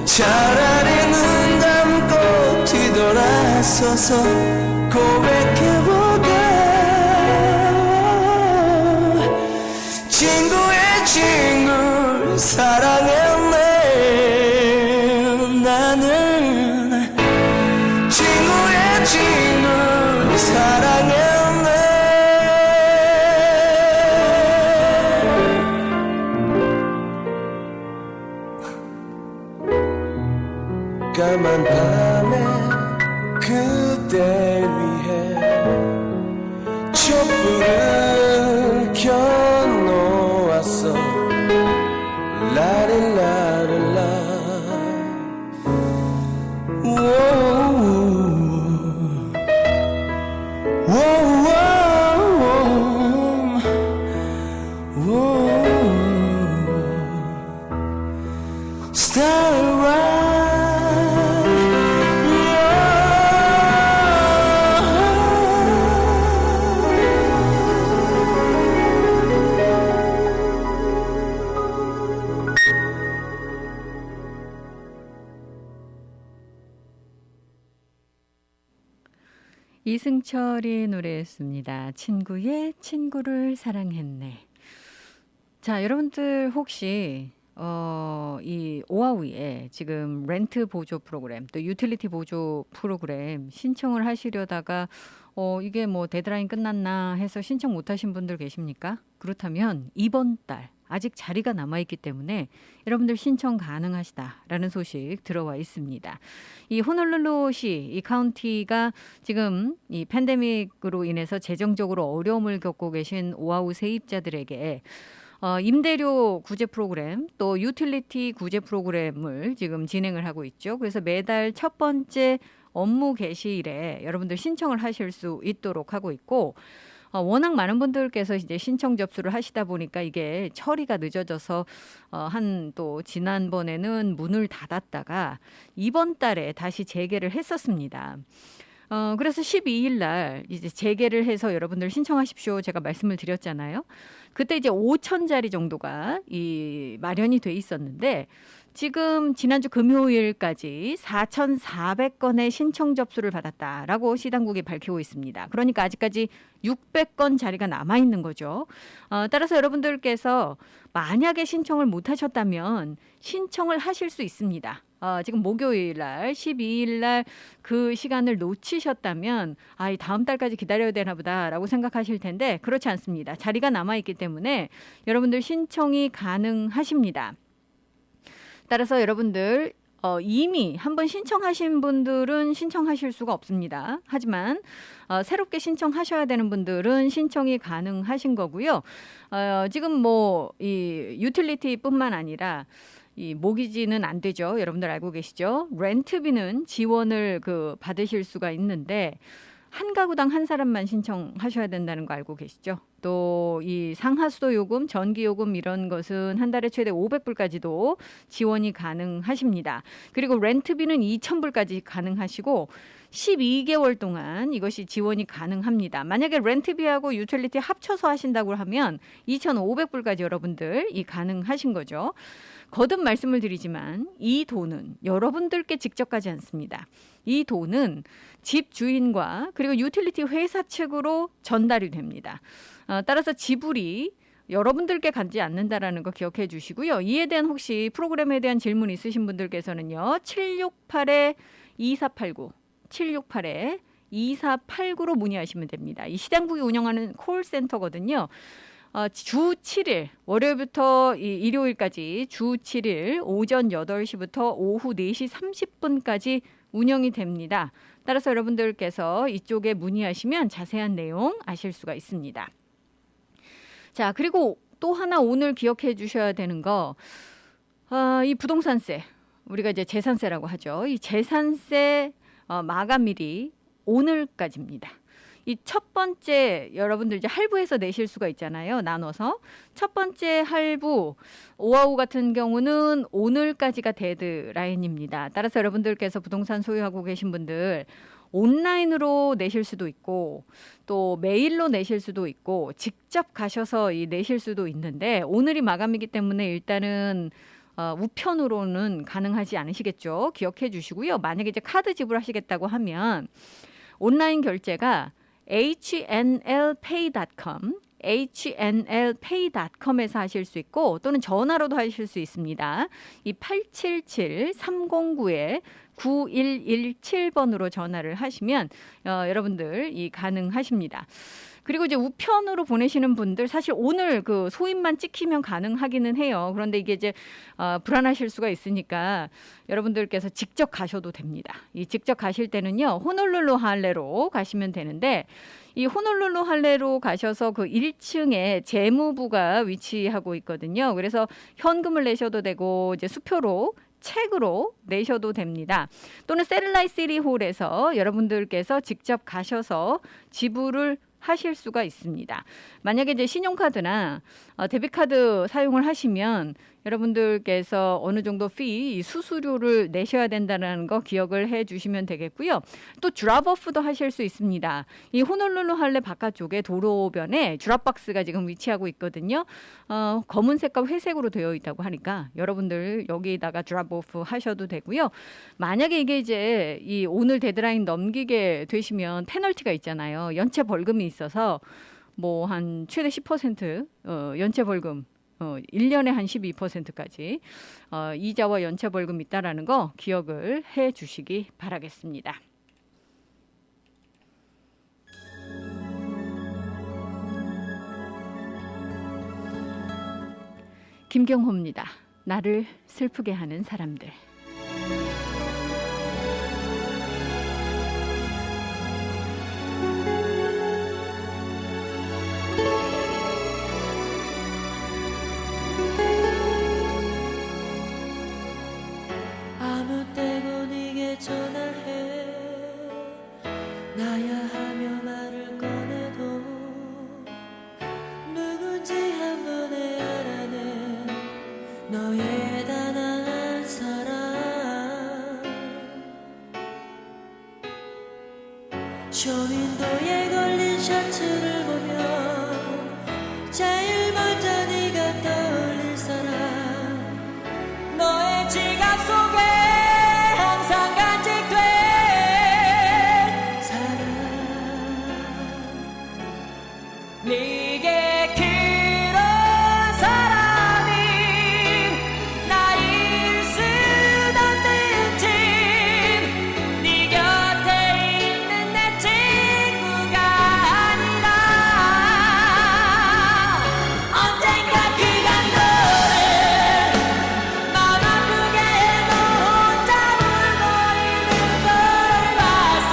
B: 차라리 눈 감고 뒤돌아서서 고백해볼까. 친구의 친구를 사랑했네. 나는 친구의 친구를 사랑했네. 까만 밤에 그댈 위해 촛불을 켜놓았어. 라릴라릴라. Starlight.
A: 이승철이 노래했습니다. 친구의 친구를 사랑했네. 자, 여러분들 혹시 이 오아우에 지금 렌트 보조 프로그램 또 유틸리티 보조 프로그램 신청을 하시려다가 이게 뭐 데드라인 끝났나 해서 신청 못 하신 분들 계십니까? 그렇다면 이번 달 아직 자리가 남아있기 때문에 여러분들 신청 가능하시다라는 소식 들어와 있습니다. 이 호놀룰루시 이 카운티가 지금 이 팬데믹으로 인해서 재정적으로 어려움을 겪고 계신 오아우 세입자들에게 임대료 구제 프로그램 또 유틸리티 구제 프로그램을 지금 진행을 하고 있죠. 그래서 매달 첫 번째 업무 개시일에 여러분들 신청을 하실 수 있도록 하고 있고 워낙 많은 분들께서 이제 신청 접수를 하시다 보니까 이게 처리가 늦어져서 또 지난번에는 문을 닫았다가 이번 달에 다시 재개를 했었습니다. 그래서 12일 날 이제 재개를 해서 여러분들 신청하십시오. 제가 말씀을 드렸잖아요. 그때 이제 5,000자리 정도가 마련이 돼 있었는데 지금 지난주 금요일까지 4,400건의 신청 접수를 받았다라고 시당국이 밝히고 있습니다. 그러니까 아직까지 600건 자리가 남아 있는 거죠. 따라서 여러분들께서 만약에 신청을 못 하셨다면 신청을 하실 수 있습니다. 지금 목요일 날 12일 날 그 시간을 놓치셨다면 이 다음 달까지 기다려야 되나 보다라고 생각하실 텐데 그렇지 않습니다. 자리가 남아 있기 때문에 여러분들 신청이 가능하십니다. 따라서 여러분들 이미 한번 신청하신 분들은 신청하실 수가 없습니다. 하지만 새롭게 신청하셔야 되는 분들은 신청이 가능하신 거고요. 지금 이 유틸리티뿐만 아니라 이 모기지는 안 되죠. 여러분들 알고 계시죠? 렌트비는 지원을 받으실 수가 있는데 한 가구당 한 사람만 신청하셔야 된다는 거 알고 계시죠? 또 이 상하수도 요금, 전기 요금 이런 것은 한 달에 최대 500불까지도 지원이 가능하십니다. 그리고 렌트비는 2,000불까지 가능하시고 12개월 동안 이것이 지원이 가능합니다. 만약에 렌트비하고 유틸리티 합쳐서 하신다고 하면 2,500불까지 여러분들 가능하신 거죠. 거듭 말씀을 드리지만 이 돈은 여러분들께 직접 가지 않습니다. 이 돈은 집 주인과 그리고 유틸리티 회사 측으로 전달이 됩니다. 따라서 지불이 여러분들께 가지 않는다라는 거 기억해 주시고요. 이에 대한 혹시 프로그램에 대한 질문 있으신 분들께서는요. 768-2489 768-2489로 문의하시면 됩니다. 이 시당국이 운영하는 콜센터거든요. 주 7일 월요일부터 일요일까지 주 7일 오전 8시부터 오후 4시 30분까지 운영이 됩니다. 따라서 여러분들께서 이쪽에 문의하시면 자세한 내용 아실 수가 있습니다. 자, 그리고 또 하나 오늘 기억해 주셔야 되는 거, 이 부동산세, 우리가 이제 재산세라고 하죠. 이 재산세 마감일이 오늘까지입니다. 이 첫 번째 여러분들 이제 할부해서 내실 수가 있잖아요. 나눠서 첫 번째 할부 오아우 같은 경우는 오늘까지가 데드라인입니다. 따라서 여러분들께서 부동산 소유하고 계신 분들 온라인으로 내실 수도 있고 또 메일로 내실 수도 있고 직접 가셔서 내실 수도 있는데 오늘이 마감이기 때문에 일단은 우편으로는 가능하지 않으시겠죠. 기억해 주시고요. 만약에 이제 카드 지불하시겠다고 하면 온라인 결제가 hnlpay.com에서 하실 수 있고 또는 전화로도 하실 수 있습니다. 이 877-309-9117번으로 전화를 하시면 여러분들 가능하십니다. 그리고 이제 우편으로 보내시는 분들 사실 오늘 소인만 찍히면 가능하기는 해요. 그런데 이게 이제 불안하실 수가 있으니까 여러분들께서 직접 가셔도 됩니다. 이 직접 가실 때는요. 호놀룰루 할레로 가시면 되는데 이 호놀룰루 할레로 가셔서 1층에 재무부가 위치하고 있거든요. 그래서 현금을 내셔도 되고 이제 수표로 책으로 내셔도 됩니다. 또는 세틀라이 시티 홀에서 여러분들께서 직접 가셔서 지불을 하실 수가 있습니다. 만약에 이제 신용카드나 데비카드 사용을 하시면 여러분들께서 어느 정도 이 수수료를 내셔야 된다는 거 기억을 해 주시면 되겠고요. 또 드랍오프도 하실 수 있습니다. 이 호놀룰루 할레 바깥쪽에 도로변에 드랍박스가 지금 위치하고 있거든요. 검은색과 회색으로 되어 있다고 하니까 여러분들 여기다가 드랍오프 하셔도 되고요. 만약에 이게 이제 이 오늘 데드라인 넘기게 되시면 페널티가 있잖아요. 연체 벌금이 있어서 뭐 한 최대 10% 연체 벌금 1년에 한 12%까지 이자와 연체 벌금 있다라는 거 기억을 해 주시기 바라겠습니다. 김경호입니다. 나를 슬프게 하는 사람들.
R: 아무 때고 네게 전화해 나야 하며 말을 꺼내도 누군지 한 번에 알아낸 너의 단 한 사람 쇼윈도에 걸린 셔츠를 보면 제일 먼저 네가 떠올릴 사람 너의 지갑 속에 항상 간직된 사랑 네게 그런 사람이 나일 순 없는지 네 곁에 있는 내 친구가 아니라 언젠가 그간 너를 맘 아프게 너 혼자 울고 있는 걸 봐서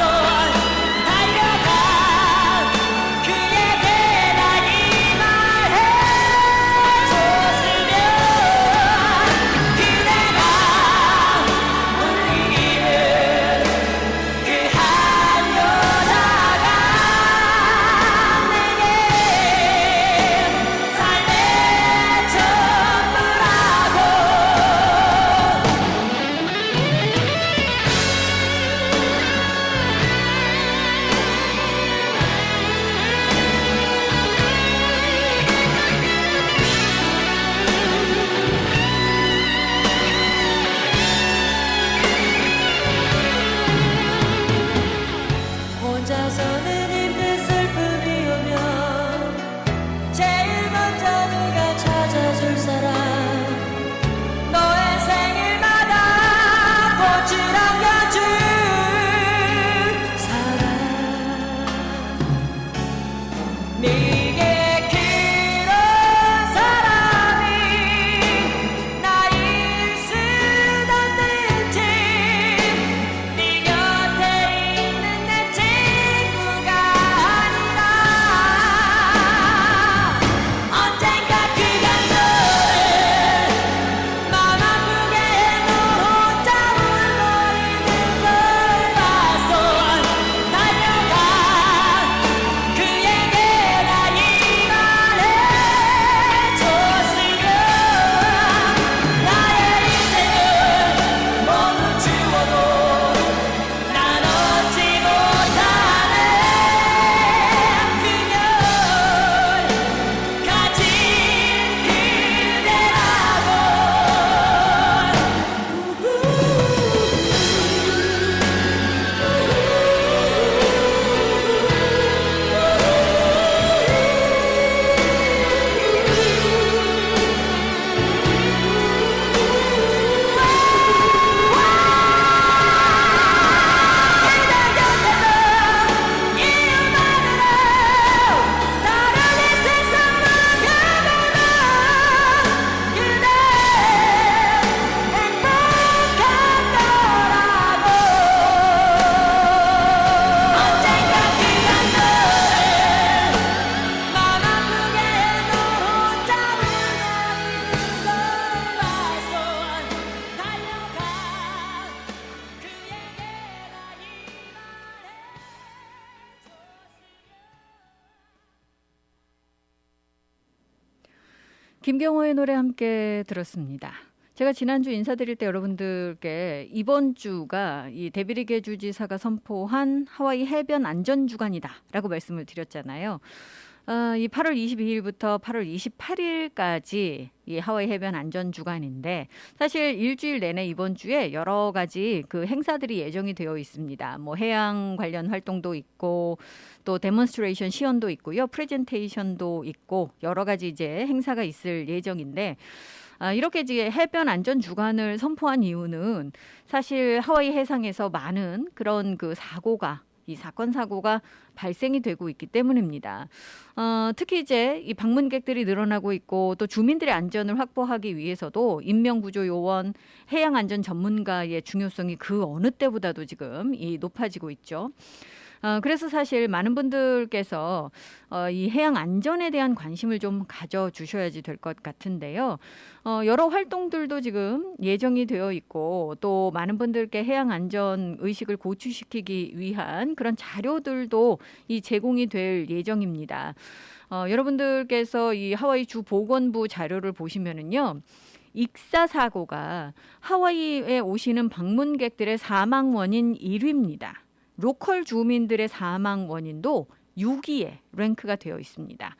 R: 달려가 그에게 나
A: 김경호의 노래 함께 들었습니다. 제가 지난주 인사드릴 때 여러분들께 이번 주가 이 데비리게 주지사가 선포한 하와이 해변 안전 주간이다라고 말씀을 드렸잖아요. 이 8월 22일부터 8월 28일까지 이 하와이 해변 안전 주간인데 사실 일주일 내내 이번 주에 여러 가지 그 행사들이 예정이 되어 있습니다. 뭐 해양 관련 활동도 있고 또 데몬스트레이션 시연도 있고요. 프레젠테이션도 있고 여러 가지 이제 행사가 있을 예정인데 이렇게 이제 해변 안전 주간을 선포한 이유는 사실 하와이 해상에서 많은 그런 그 이 사건 사고가 발생이 되고 있기 때문입니다. 특히 이제 이 방문객들이 늘어나고 있고 또 주민들의 안전을 확보하기 위해서도 인명구조 요원, 해양 안전 전문가의 중요성이 그 어느 때보다도 지금 높아지고 있죠. 그래서 사실 많은 분들께서 이 해양 안전에 대한 관심을 좀 가져주셔야지 될 것 같은데요. 여러 활동들도 지금 예정이 되어 있고 또 많은 분들께 해양 안전 의식을 고취시키기 위한 그런 자료들도 제공이 될 예정입니다. 여러분들께서 이 하와이 주 보건부 자료를 보시면은요. 익사 사고가 하와이에 오시는 방문객들의 사망 원인 1위입니다. 로컬 주민들의 사망 원인도 6위에 랭크가 되어 있습니다.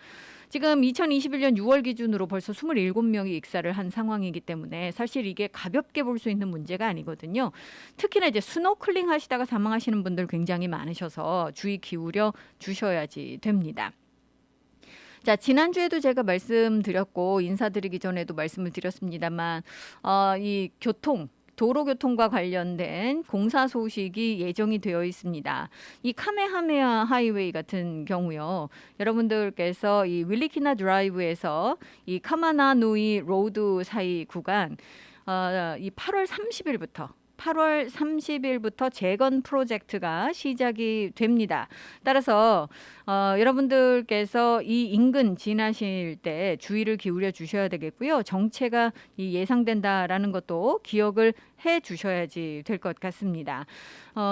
A: 지금 2021년 6월 기준으로 벌써 27명이 익사를 한 상황이기 때문에 사실 이게 가볍게 볼 수 있는 문제가 아니거든요. 특히나 이제 스노클링 하시다가 사망하시는 분들 굉장히 많으셔서 주의 기울여 주셔야지 됩니다. 자, 지난주에도 제가 말씀드렸고 인사드리기 전에도 말씀을 드렸습니다만 이 도로교통과 관련된 공사 소식이 예정이 되어 있습니다. 이 카메하메아 하이웨이 같은 경우요. 여러분들께서 이 윌리키나 드라이브에서 이 카마나누이 로드 사이 구간 이 8월 30일부터 재건 프로젝트가 시작이 됩니다. 따라서 여러분들께서 이 인근 지나실 때 주의를 기울여 주셔야 되겠고요. 정체가 예상된다라는 것도 기억을 해 주셔야지 될 것 같습니다.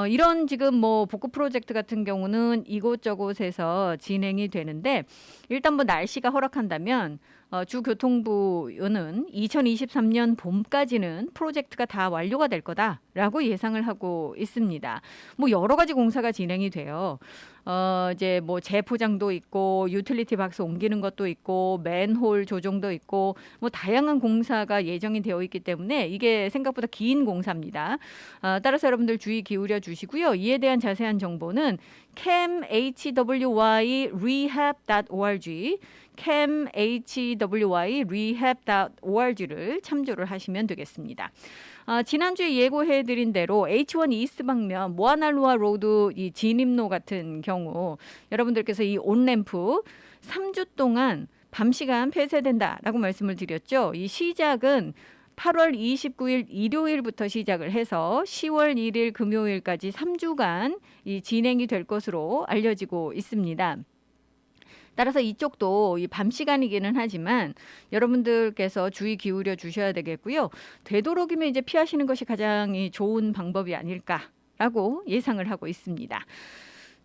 A: 이런 지금 뭐 복구 프로젝트 같은 경우는 이곳저곳에서 진행이 되는데 일단 뭐 날씨가 허락한다면 주교통부는 2023년 봄까지는 프로젝트가 다 완료가 될 거다라고 예상을 하고 있습니다. 뭐 여러 가지 공사가 진행이 돼요. 이제 뭐 재포장도 있고 유틸리티 박스 옮기는 것도 있고 맨홀 조정도 있고 뭐 다양한 공사가 예정이 되어 있기 때문에 이게 생각보다 긴 공사입니다. 따라서 여러분들 주의 기울여 주시고요. 이에 대한 자세한 정보는 camhwyrehab.org를 참조를 하시면 되겠습니다. 지난주에 예고해드린 대로 H1 이스트 방면 모아날루아 로드 이 진입로 같은 경우 여러분들께서 이 온램프 3주 동안 밤 시간 폐쇄된다라고 말씀을 드렸죠. 이 시작은 8월 29일 일요일부터 시작을 해서 10월 1일 금요일까지 3주간 진행이 될 것으로 알려지고 있습니다. 따라서 이쪽도 밤 시간이기는 하지만 여러분들께서 주의 기울여 주셔야 되겠고요. 되도록이면 이제 피하시는 것이 가장 좋은 방법이 아닐까라고 예상을 하고 있습니다.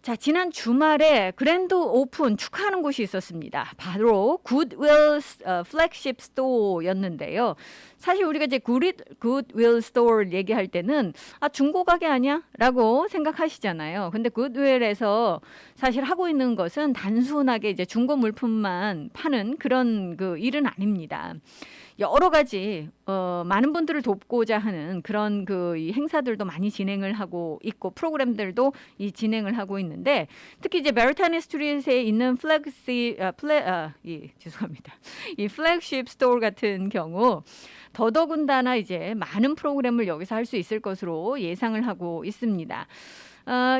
A: 자, 지난 주말에 그랜드 오픈 축하하는 곳이 있었습니다. 바로 굿윌 플렉십 스토어였는데요. 사실 우리가 이제 굿윌 스토어 얘기할 때는 중고 가게 아니야? 라고 생각하시잖아요. 근데 굿윌에서 사실 하고 있는 것은 단순하게 이제 중고 물품만 파는 그런 그 일은 아닙니다. 여러 가지 많은 분들을 돕고자 하는 그런 그 행사들도 많이 진행을 하고 있고 프로그램들도 진행을 하고 있는데 특히 이제 메리타니 스트리트에 있는 이 플래그십 스토어 같은 경우 더더군다나 이제 많은 프로그램을 여기서 할 수 있을 것으로 예상을 하고 있습니다.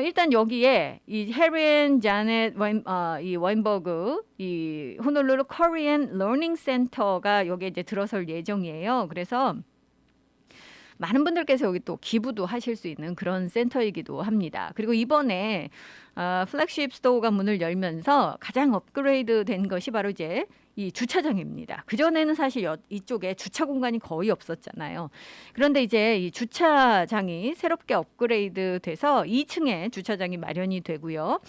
A: 일단 여기에 이 해리 자넷 와인버그 이 호놀룰루 코리안 러닝 센터가 여기에 이제 들어설 예정이에요. 그래서 많은 분들께서 여기 또 기부도 하실 수 있는 그런 센터이기도 합니다. 그리고 이번에 플래그십 스토어가 문을 열면서 가장 업그레이드 된 것이 바로 이제 이 주차장입니다. 그전에는 사실 이쪽에 주차 공간이 거의 없었잖아요. 그런데 이제 이 주차장이 새롭게 업그레이드 돼서 2층에 주차장이 마련이 되고요.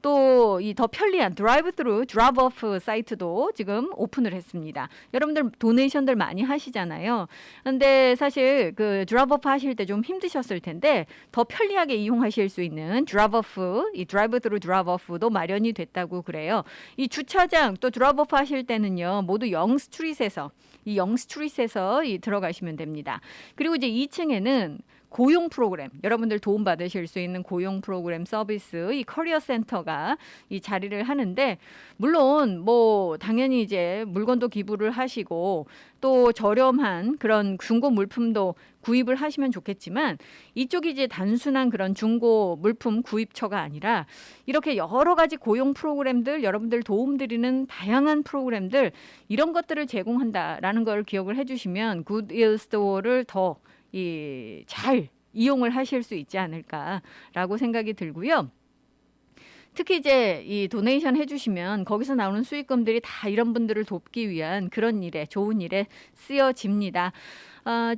A: 또 이 더 편리한 드라이브-스루, 드랍-오프 사이트도 지금 오픈을 했습니다. 여러분들 도네이션들 많이 하시잖아요. 근데 사실 그 드랍-오프 하실 때 좀 힘드셨을 텐데 더 편리하게 이용하실 수 있는 드랍-오프, 이 드라이브-스루 드랍-오프도 마련이 됐다고 그래요. 이 주차장 또 드랍-오프 하실 때는요, 모두 영스트릿에서 들어가시면 됩니다. 그리고 이제 2층에는 고용 프로그램, 여러분들 도움 받으실 수 있는 고용 프로그램 서비스, 이 커리어 센터가 이 자리를 하는데, 물론 뭐 당연히 이제 물건도 기부를 하시고 또 저렴한 그런 중고 물품도 구입을 하시면 좋겠지만, 이쪽이 이제 단순한 그런 중고 물품 구입처가 아니라 이렇게 여러 가지 고용 프로그램들, 여러분들 도움드리는 다양한 프로그램들, 이런 것들을 제공한다라는 걸 기억을 해주시면 굿일 스토어를 더 잘 이용을 하실 수 있지 않을까라고 생각이 들고요. 특히 이제 이 도네이션 해주시면 거기서 나오는 수익금들이 다 이런 분들을 돕기 위한 그런 일에, 좋은 일에 쓰여집니다.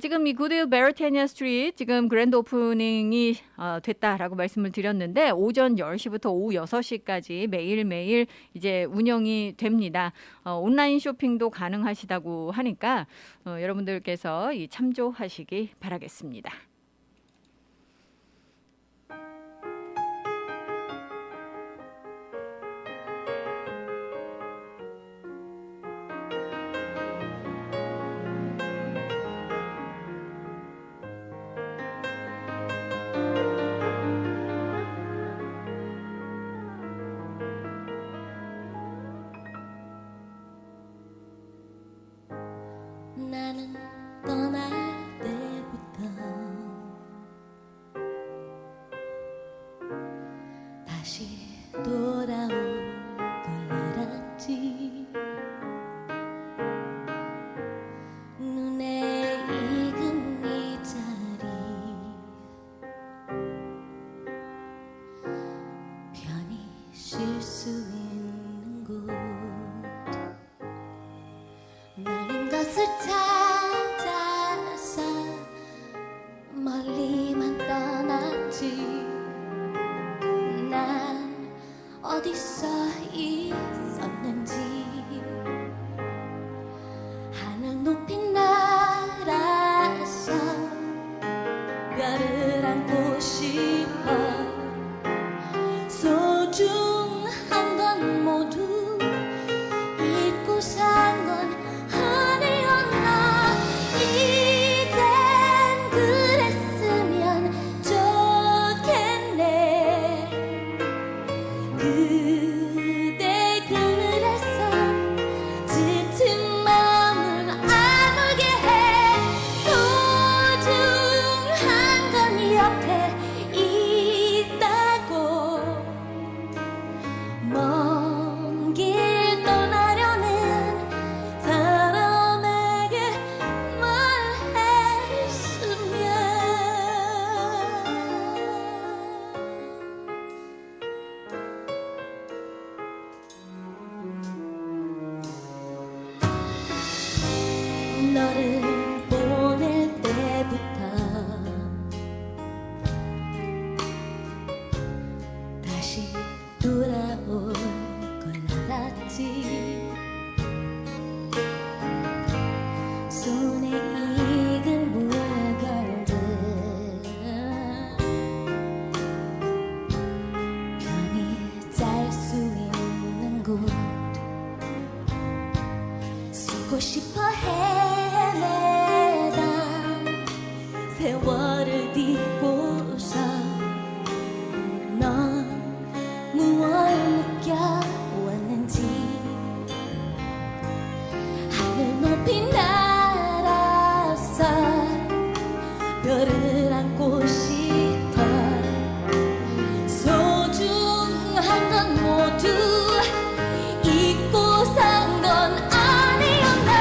A: 지금 이 굿윌 베르테니아 스트리트 지금 그랜드 오프닝이 됐다라고 말씀을 드렸는데, 오전 10시부터 오후 6시까지 매일매일 이제 운영이 됩니다. 온라인 쇼핑도 가능하시다고 하니까 여러분들께서 이 참조하시기 바라겠습니다.
R: 나는 떠날 때부터 다시 돌아올 걸 알았지. 눈에 익은 이 자리 편히 쉴 수 있는 곳, 나는 것을 찾아서 멀리만 떠났지. 난 어디서 있었는지 하늘 높이 날아서 별을 안고 싶어. 소중한 건 모두 잊고 산 건 아니었나. 이젠 그랬으면 좋겠네. 그대 그늘에서 짙은 마음을 아물게 해. 소중한 건 옆에 있다고. 먼 길 떠나려는 사람에게 말했으면. 너를 보낼 때부터 다시 돌아올 걸 알았지. 손에 익은 물건들 편히 짤 수 있는 곳, 쓰고 싶어 헤매다 세월을 딛고서 넌 무얼 느껴왔는지. 하늘 높이 날아서 별을 안고 싶어. 소중한 건 모두 잊고 산 건 아니었나.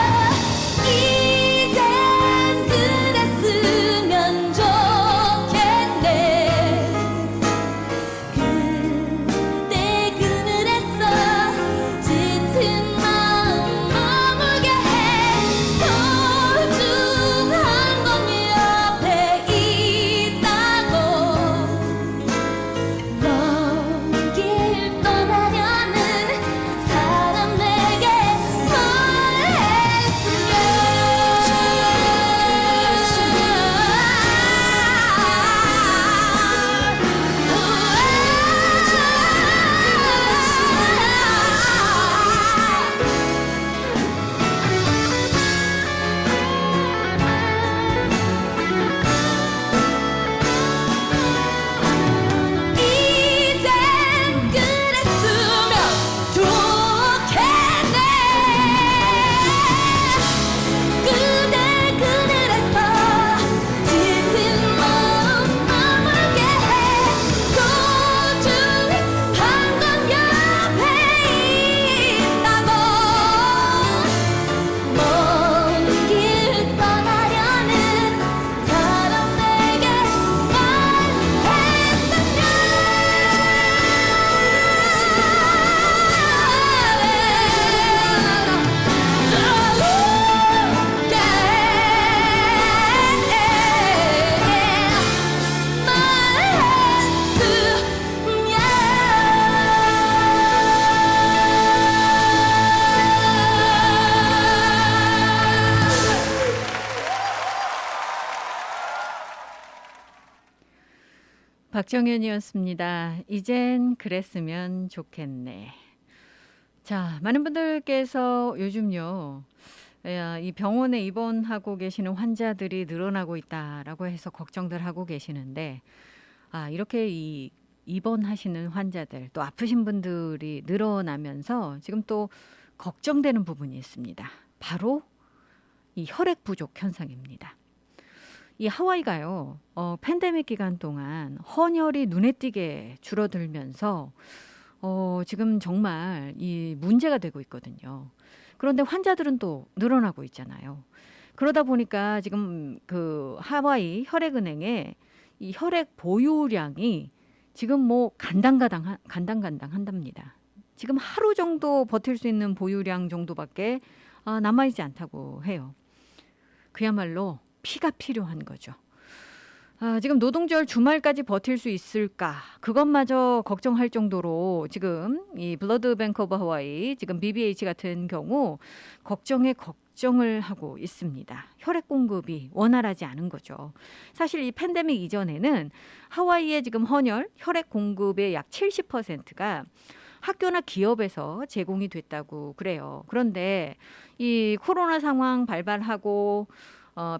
A: 박정현이었습니다. 이젠 그랬으면 좋겠네. 자, 많은 분들께서 요즘요, 이 병원에 입원하고 계시는 환자들이 늘어나고 있다라고 해서 걱정들 하고 계시는데, 이렇게 이 입원하시는 환자들, 또 아프신 분들이 늘어나면서 지금 또 걱정되는 부분이 있습니다. 바로 이 혈액 부족 현상입니다. 이 하와이가요, 팬데믹 기간 동안 헌혈이 눈에 띄게 줄어들면서 지금 정말 이 문제가 되고 있거든요. 그런데 환자들은 또 늘어나고 있잖아요. 그러다 보니까 지금 그 하와이 혈액은행에 이 혈액 보유량이 지금 뭐 간당간당 한답니다. 지금 하루 정도 버틸 수 있는 보유량 정도밖에 남아있지 않다고 해요. 그야말로 피가 필요한 거죠. 지금 노동절 주말까지 버틸 수 있을까? 그것마저 걱정할 정도로 지금 이 블러드 뱅크 오브 하와이, 지금 BBH 같은 경우 걱정을 하고 있습니다. 혈액 공급이 원활하지 않은 거죠. 사실 이 팬데믹 이전에는 하와이의 지금 헌혈, 혈액 공급의 약 70%가 학교나 기업에서 제공이 됐다고 그래요. 그런데 이 코로나 상황 발발하고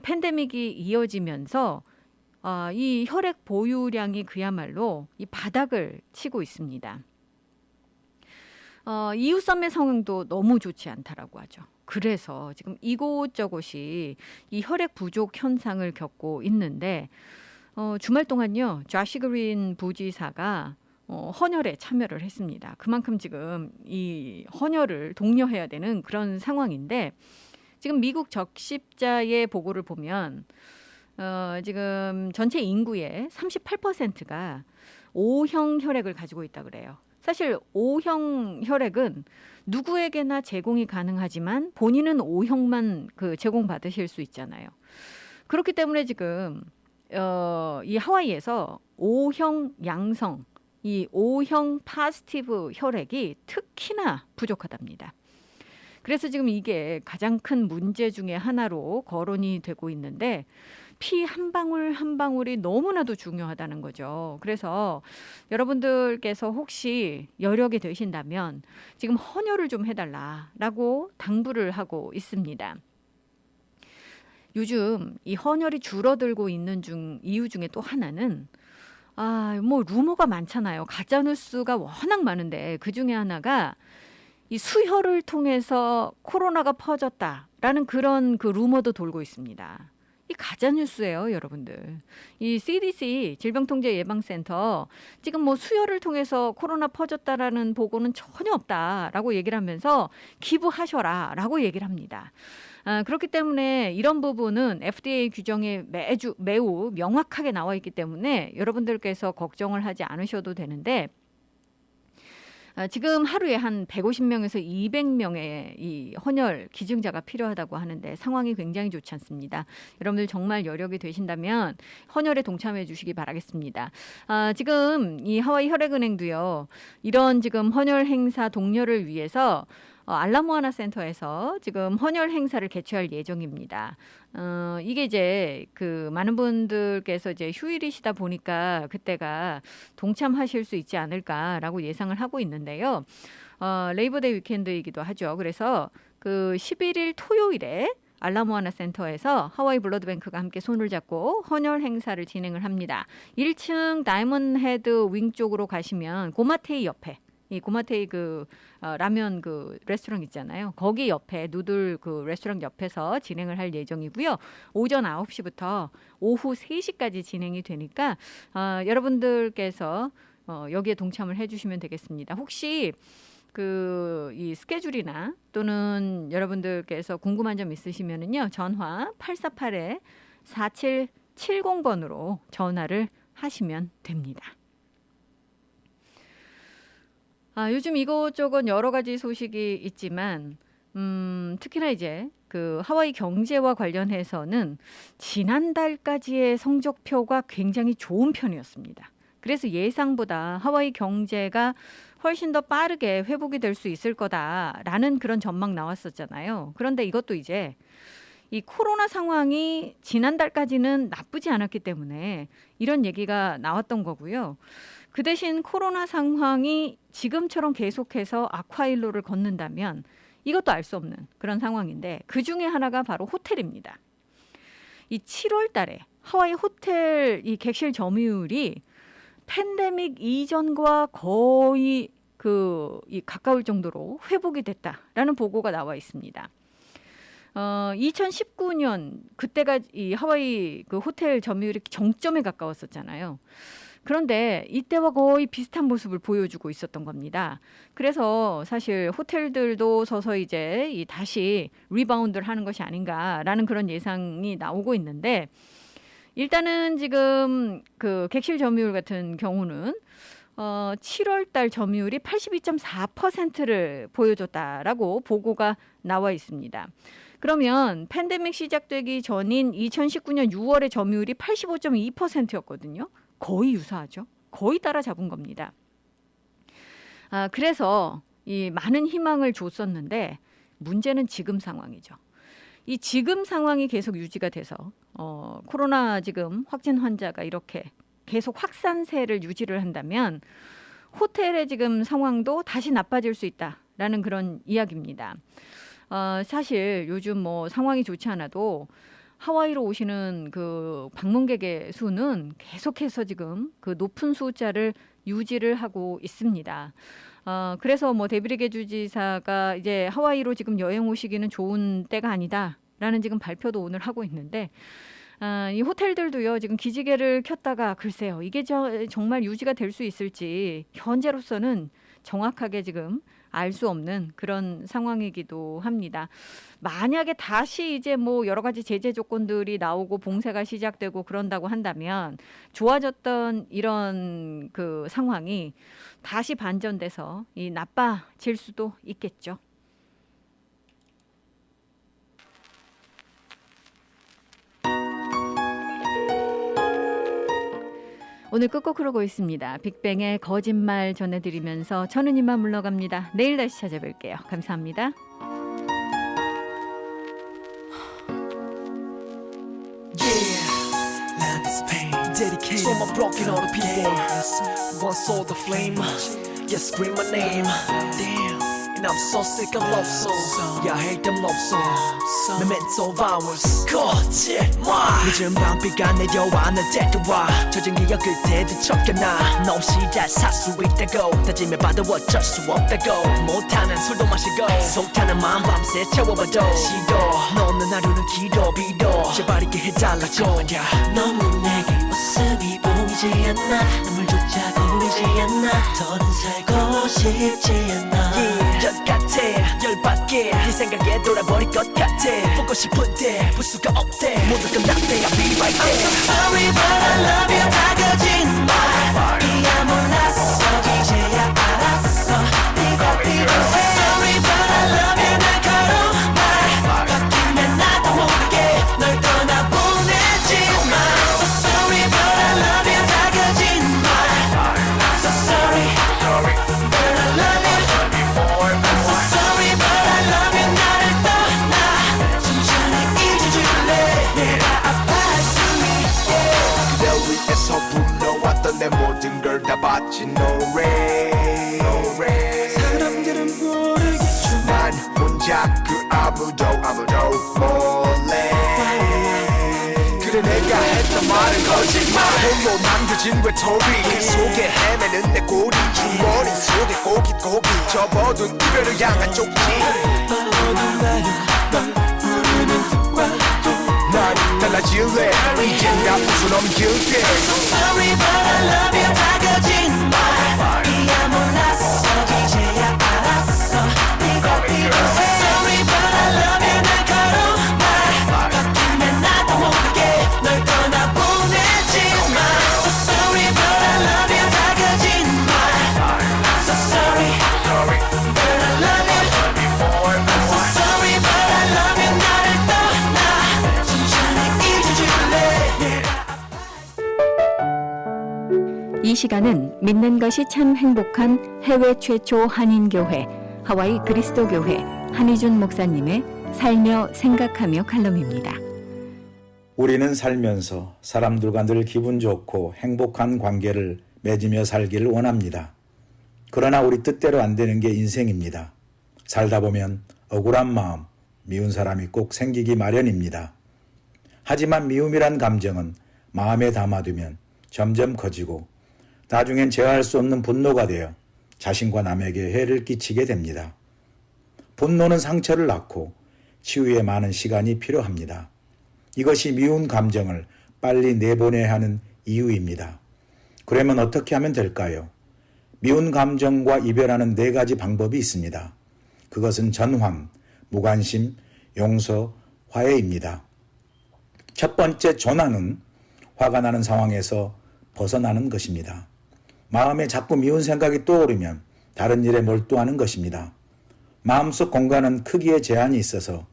A: 팬데믹이 이어지면서 이 혈액 보유량이 그야말로 이 바닥을 치고 있습니다. 이웃섬의 상황도 너무 좋지 않다라고 하죠. 그래서 지금 이곳저곳이 이 혈액 부족 현상을 겪고 있는데 주말 동안요, 좌시 그린 부지사가 헌혈에 참여를 했습니다. 그만큼 지금 이 헌혈을 독려해야 되는 그런 상황인데, 지금 미국 적십자의 보고를 보면 지금 전체 인구의 38%가 O형 혈액을 가지고 있다 그래요. 사실 O형 혈액은 누구에게나 제공이 가능하지만 본인은 O형만 제공받으실 수 있잖아요. 그렇기 때문에 지금 이 하와이에서 O형 양성, 이 O형 파지티브 혈액이 특히나 부족하답니다. 그래서 지금 이게 가장 큰 문제 중에 하나로 거론이 되고 있는데, 피 한 방울 한 방울이 너무나도 중요하다는 거죠. 그래서 여러분들께서 혹시 여력이 되신다면 지금 헌혈을 좀 해달라라고 당부를 하고 있습니다. 요즘 이 헌혈이 줄어들고 있는 이유 중에 또 하나는 뭐 루머가 많잖아요. 가짜 뉴스가 워낙 많은데 그 중에 하나가 이 수혈을 통해서 코로나가 퍼졌다라는 그런 그 루머도 돌고 있습니다. 이 가짜 뉴스예요, 여러분들. 이 CDC 질병통제예방센터 지금 뭐 수혈을 통해서 코로나 퍼졌다라는 보고는 전혀 없다라고 얘기를 하면서 기부하셔라라고 얘기를 합니다. 그렇기 때문에 이런 부분은 FDA 규정에 매우 명확하게 나와 있기 때문에 여러분들께서 걱정을 하지 않으셔도 되는데, 지금 하루에 한 150명에서 200명의 이 헌혈 기증자가 필요하다고 하는데 상황이 굉장히 좋지 않습니다. 여러분들 정말 여력이 되신다면 헌혈에 동참해 주시기 바라겠습니다. 지금 이 하와이 혈액은행도요, 이런 지금 헌혈 행사 독려를 위해서 알라모아나 센터에서 지금 헌혈 행사를 개최할 예정입니다. 이게 이제 그 많은 분들께서 이제 휴일이시다 보니까 그때가 동참하실 수 있지 않을까라고 예상을 하고 있는데요. 레이버데이 위켄드이기도 하죠. 그래서 그 11일 토요일에 알라모아나 센터에서 하와이 블러드뱅크가 함께 손을 잡고 헌혈 행사를 진행을 합니다. 1층 다이몬드 헤드 윙 쪽으로 가시면 고마테이 옆에, 이 고마테이 라면 레스토랑 있잖아요. 거기 옆에 누들 레스토랑 옆에서 진행을 할 예정이고요. 오전 9시부터 오후 3시까지 진행이 되니까 여러분들께서 여기에 동참을 해주시면 되겠습니다. 혹시 이 스케줄이나 또는 여러분들께서 궁금한 점 있으시면은요, 전화 848-4770번으로 전화를 하시면 됩니다. 요즘 이것저것 여러 가지 소식이 있지만 특히나 이제 그 하와이 경제와 관련해서는 지난달까지의 성적표가 굉장히 좋은 편이었습니다. 그래서 예상보다 하와이 경제가 훨씬 더 빠르게 회복이 될 수 있을 거다라는 그런 전망 나왔었잖아요. 그런데 이것도 이제 이 코로나 상황이 지난달까지는 나쁘지 않았기 때문에 이런 얘기가 나왔던 거고요. 그 대신 코로나 상황이 지금처럼 계속해서 악화일로를 걷는다면 이것도 알 수 없는 그런 상황인데 그 중에 하나가 바로 호텔입니다. 이 7월 달에 하와이 호텔 이 객실 점유율이 팬데믹 이전과 거의 이 가까울 정도로 회복이 됐다라는 보고가 나와 있습니다. 2019년 그때가 이 하와이 그 호텔 점유율이 정점에 가까웠었잖아요. 그런데 이때와 거의 비슷한 모습을 보여주고 있었던 겁니다. 그래서 사실 호텔들도 서서히 이제 다시 리바운드를 하는 것이 아닌가라는 그런 예상이 나오고 있는데 일단은 지금 그 객실 점유율 같은 경우는 7월 달 점유율이 82.4%를 보여줬다라고 보고가 나와 있습니다. 그러면 팬데믹 시작되기 전인 2019년 6월에 점유율이 85.2%였거든요. 거의 유사하죠. 거의 따라잡은 겁니다. 그래서 이 많은 희망을 줬었는데 문제는 지금 상황이죠. 이 지금 상황이 계속 유지가 돼서 코로나 지금 확진 환자가 이렇게 계속 확산세를 유지를 한다면 호텔의 지금 상황도 다시 나빠질 수 있다라는 그런 이야기입니다. 사실 요즘 뭐 상황이 좋지 않아도 하와이로 오시는 그 방문객의 수는 계속해서 지금 그 높은 숫자를 유지를 하고 있습니다. 그래서 뭐 데비리게 주지사가 이제 하와이로 지금 여행 오시기는 좋은 때가 아니다라는 지금 발표도 오늘 하고 있는데 이 호텔들도요 지금 기지개를 켰다가 글쎄요 이게 정말 유지가 될 수 있을지 현재로서는 정확하게 지금 알 수 없는 그런 상황이기도 합니다. 만약에 다시 이제 뭐 여러 가지 제재 조건들이 나오고 봉쇄가 시작되고 그런다고 한다면 좋아졌던 이런 그 상황이 다시 반전돼서 나빠질 수도 있겠죠. 오늘 끝곡 흐르고 있습니다. 빅뱅의 거짓말 전해드리면서 저는 이만 물러갑니다. 내일 다시 찾아뵐게요. 감사합니다.
S: Dedicated to my broken hearted people. Once saw the flame, yeah, scream my name. Damn, and I'm so sick of love songs. Yeah, I hate them love songs. Memento of ours. 거짓말. 늦은 밤비가 내려와 날 데려와 젖은 기억 그때 뒤척여놔. 너 없이 잘 살 수 있다고 다짐해봐도 어쩔 수 없다고. 못하는 술도 마시고 속타는 마음 밤새 채워봐도 싫어. 너는 하루는 길어 빌어 제발 있게 해달라고. 너무 내게 웃음이 보이지 않나. 눈물조차 보이지 않나. 더는 살고 싶지 않아. 열 같아 열받게 네 생각에 돌아버릴 것 같아. 보고 싶은데 볼 수가 없대. 모두 끝났대. I'll be right there. I'm so sorry but I love you. 다 거짓말이야 몰랐어. 이제야 알았어. 네가 필요해. I'm so sorry but I love you. 날 걸어말 바뀌면 나도 모르게 널 떠나보내지 마. So sorry but I love you. 다 거짓말. I'm so sorry but I love you. I'm so sorry but I love you. 나를 떠나 천천히 잊어줄래. 내가 아파할 수 있게.
B: 그대 위해서 불러왔던 내 모든 걸 다 바친 노래. 사람들은 모르겠지만 혼자 그 아무도 몰래. 그래 내가 했던 말은 거짓말. 홀로 남겨진 외톨이 그 속에 헤매는 내 꼬리. 머릿속에 꼬깃꼬깃 접어둔 이별을 향한 쪽지. 어둠 나요 널 부르는 습관도 난 달라질래. 이젠 나 웃어넘길게.
S: So sorry but I love you. 다 거짓말이야 몰랐어. 이제야 알았어. 네가 필요해. So sorry but I love you. 날 걸어말 바뀌면 나도 모르게 널 떠나보내지 마. So sorry but I love you. 다 거짓말. I'm so sorry but I love you. I'm so sorry but I love you. 나를 떠나 천천히 잊어줄래.
A: 이 시간은 믿는 것이 참 행복한 해외 최초 한인교회 하와이 그리스도교회 한희준 목사님의 살며 생각하며 칼럼입니다.
T: 우리는 살면서 사람들과 늘 기분 좋고 행복한 관계를 맺으며 살기를 원합니다. 그러나 우리 뜻대로 안 되는 게 인생입니다. 살다 보면 억울한 마음, 미운 사람이 꼭 생기기 마련입니다. 하지만 미움이란 감정은 마음에 담아두면 점점 커지고 나중엔 제어할 수 없는 분노가 되어 자신과 남에게 해를 끼치게 됩니다. 분노는 상처를 낳고 치유에 많은 시간이 필요합니다. 이것이 미운 감정을 빨리 내보내야 하는 이유입니다. 그러면 어떻게 하면 될까요? 미운 감정과 이별하는 4가지 방법이 있습니다. 그것은 전환, 무관심, 용서, 화해입니다. 첫 번째 전환은 화가 나는 상황에서 벗어나는 것입니다. 마음에 자꾸 미운 생각이 떠오르면 다른 일에 몰두하는 것입니다. 마음속 공간은 크기에 제한이 있어서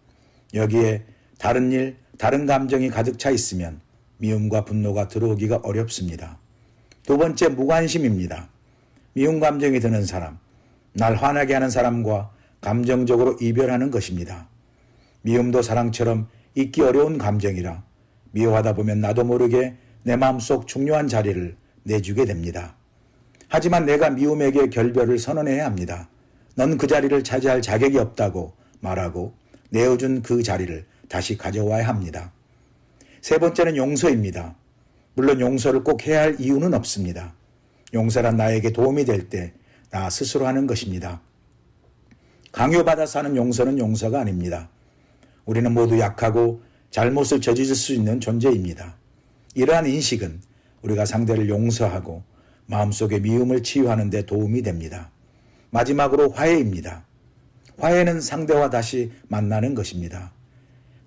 T: 여기에 다른 일, 다른 감정이 가득 차 있으면 미움과 분노가 들어오기가 어렵습니다. 두 번째, 무관심입니다. 미운 감정이 드는 사람, 날 화나게 하는 사람과 감정적으로 이별하는 것입니다. 미움도 사랑처럼 잊기 어려운 감정이라 미워하다 보면 나도 모르게 내 마음속 중요한 자리를 내주게 됩니다. 하지만 내가 미움에게 결별을 선언해야 합니다. 넌 그 자리를 차지할 자격이 없다고 말하고 내어준 그 자리를 다시 가져와야 합니다. 세 번째는 용서입니다. 물론 용서를 꼭 해야 할 이유는 없습니다. 용서란 나에게 도움이 될 때 나 스스로 하는 것입니다. 강요받아서 하는 용서는 용서가 아닙니다. 우리는 모두 약하고 잘못을 저지를 수 있는 존재입니다. 이러한 인식은 우리가 상대를 용서하고 마음속의 미움을 치유하는 데 도움이 됩니다. 마지막으로 화해입니다. 화해는 상대와 다시 만나는 것입니다.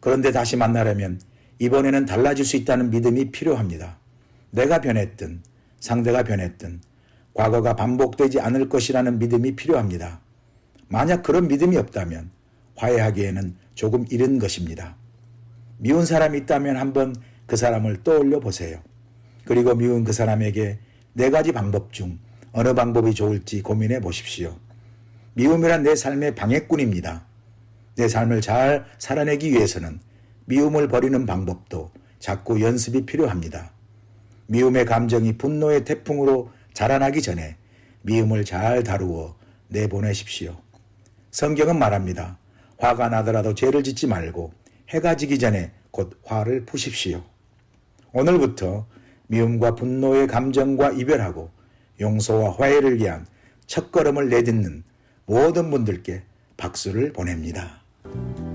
T: 그런데 다시 만나려면 이번에는 달라질 수 있다는 믿음이 필요합니다. 내가 변했든 상대가 변했든 과거가 반복되지 않을 것이라는 믿음이 필요합니다. 만약 그런 믿음이 없다면 화해하기에는 조금 이른 것입니다. 미운 사람이 있다면 한번 그 사람을 떠올려 보세요. 그리고 미운 그 사람에게 4가지 방법 중 어느 방법이 좋을지 고민해 보십시오. 미움이란 내 삶의 방해꾼입니다. 내 삶을 잘 살아내기 위해서는 미움을 버리는 방법도 자꾸 연습이 필요합니다. 미움의 감정이 분노의 태풍으로 자라나기 전에 미움을 잘 다루어 내보내십시오. 성경은 말합니다. 화가 나더라도 죄를 짓지 말고 해가 지기 전에 곧 화를 푸십시오. 오늘부터 미움과 분노의 감정과 이별하고 용서와 화해를 위한 첫걸음을 내딛는 모든 분들께 박수를 보냅니다.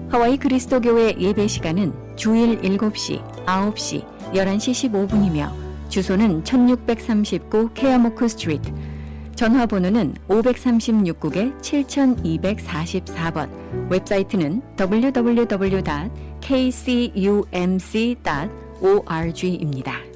A: 하와이 그리스도교회 예배 시간은 주일 7시, 9시, 11시 15분이며 주소는 1639 케아모크 스트리트, 전화번호는 536국에 7244번, 웹사이트는 www.kcumc.org입니다.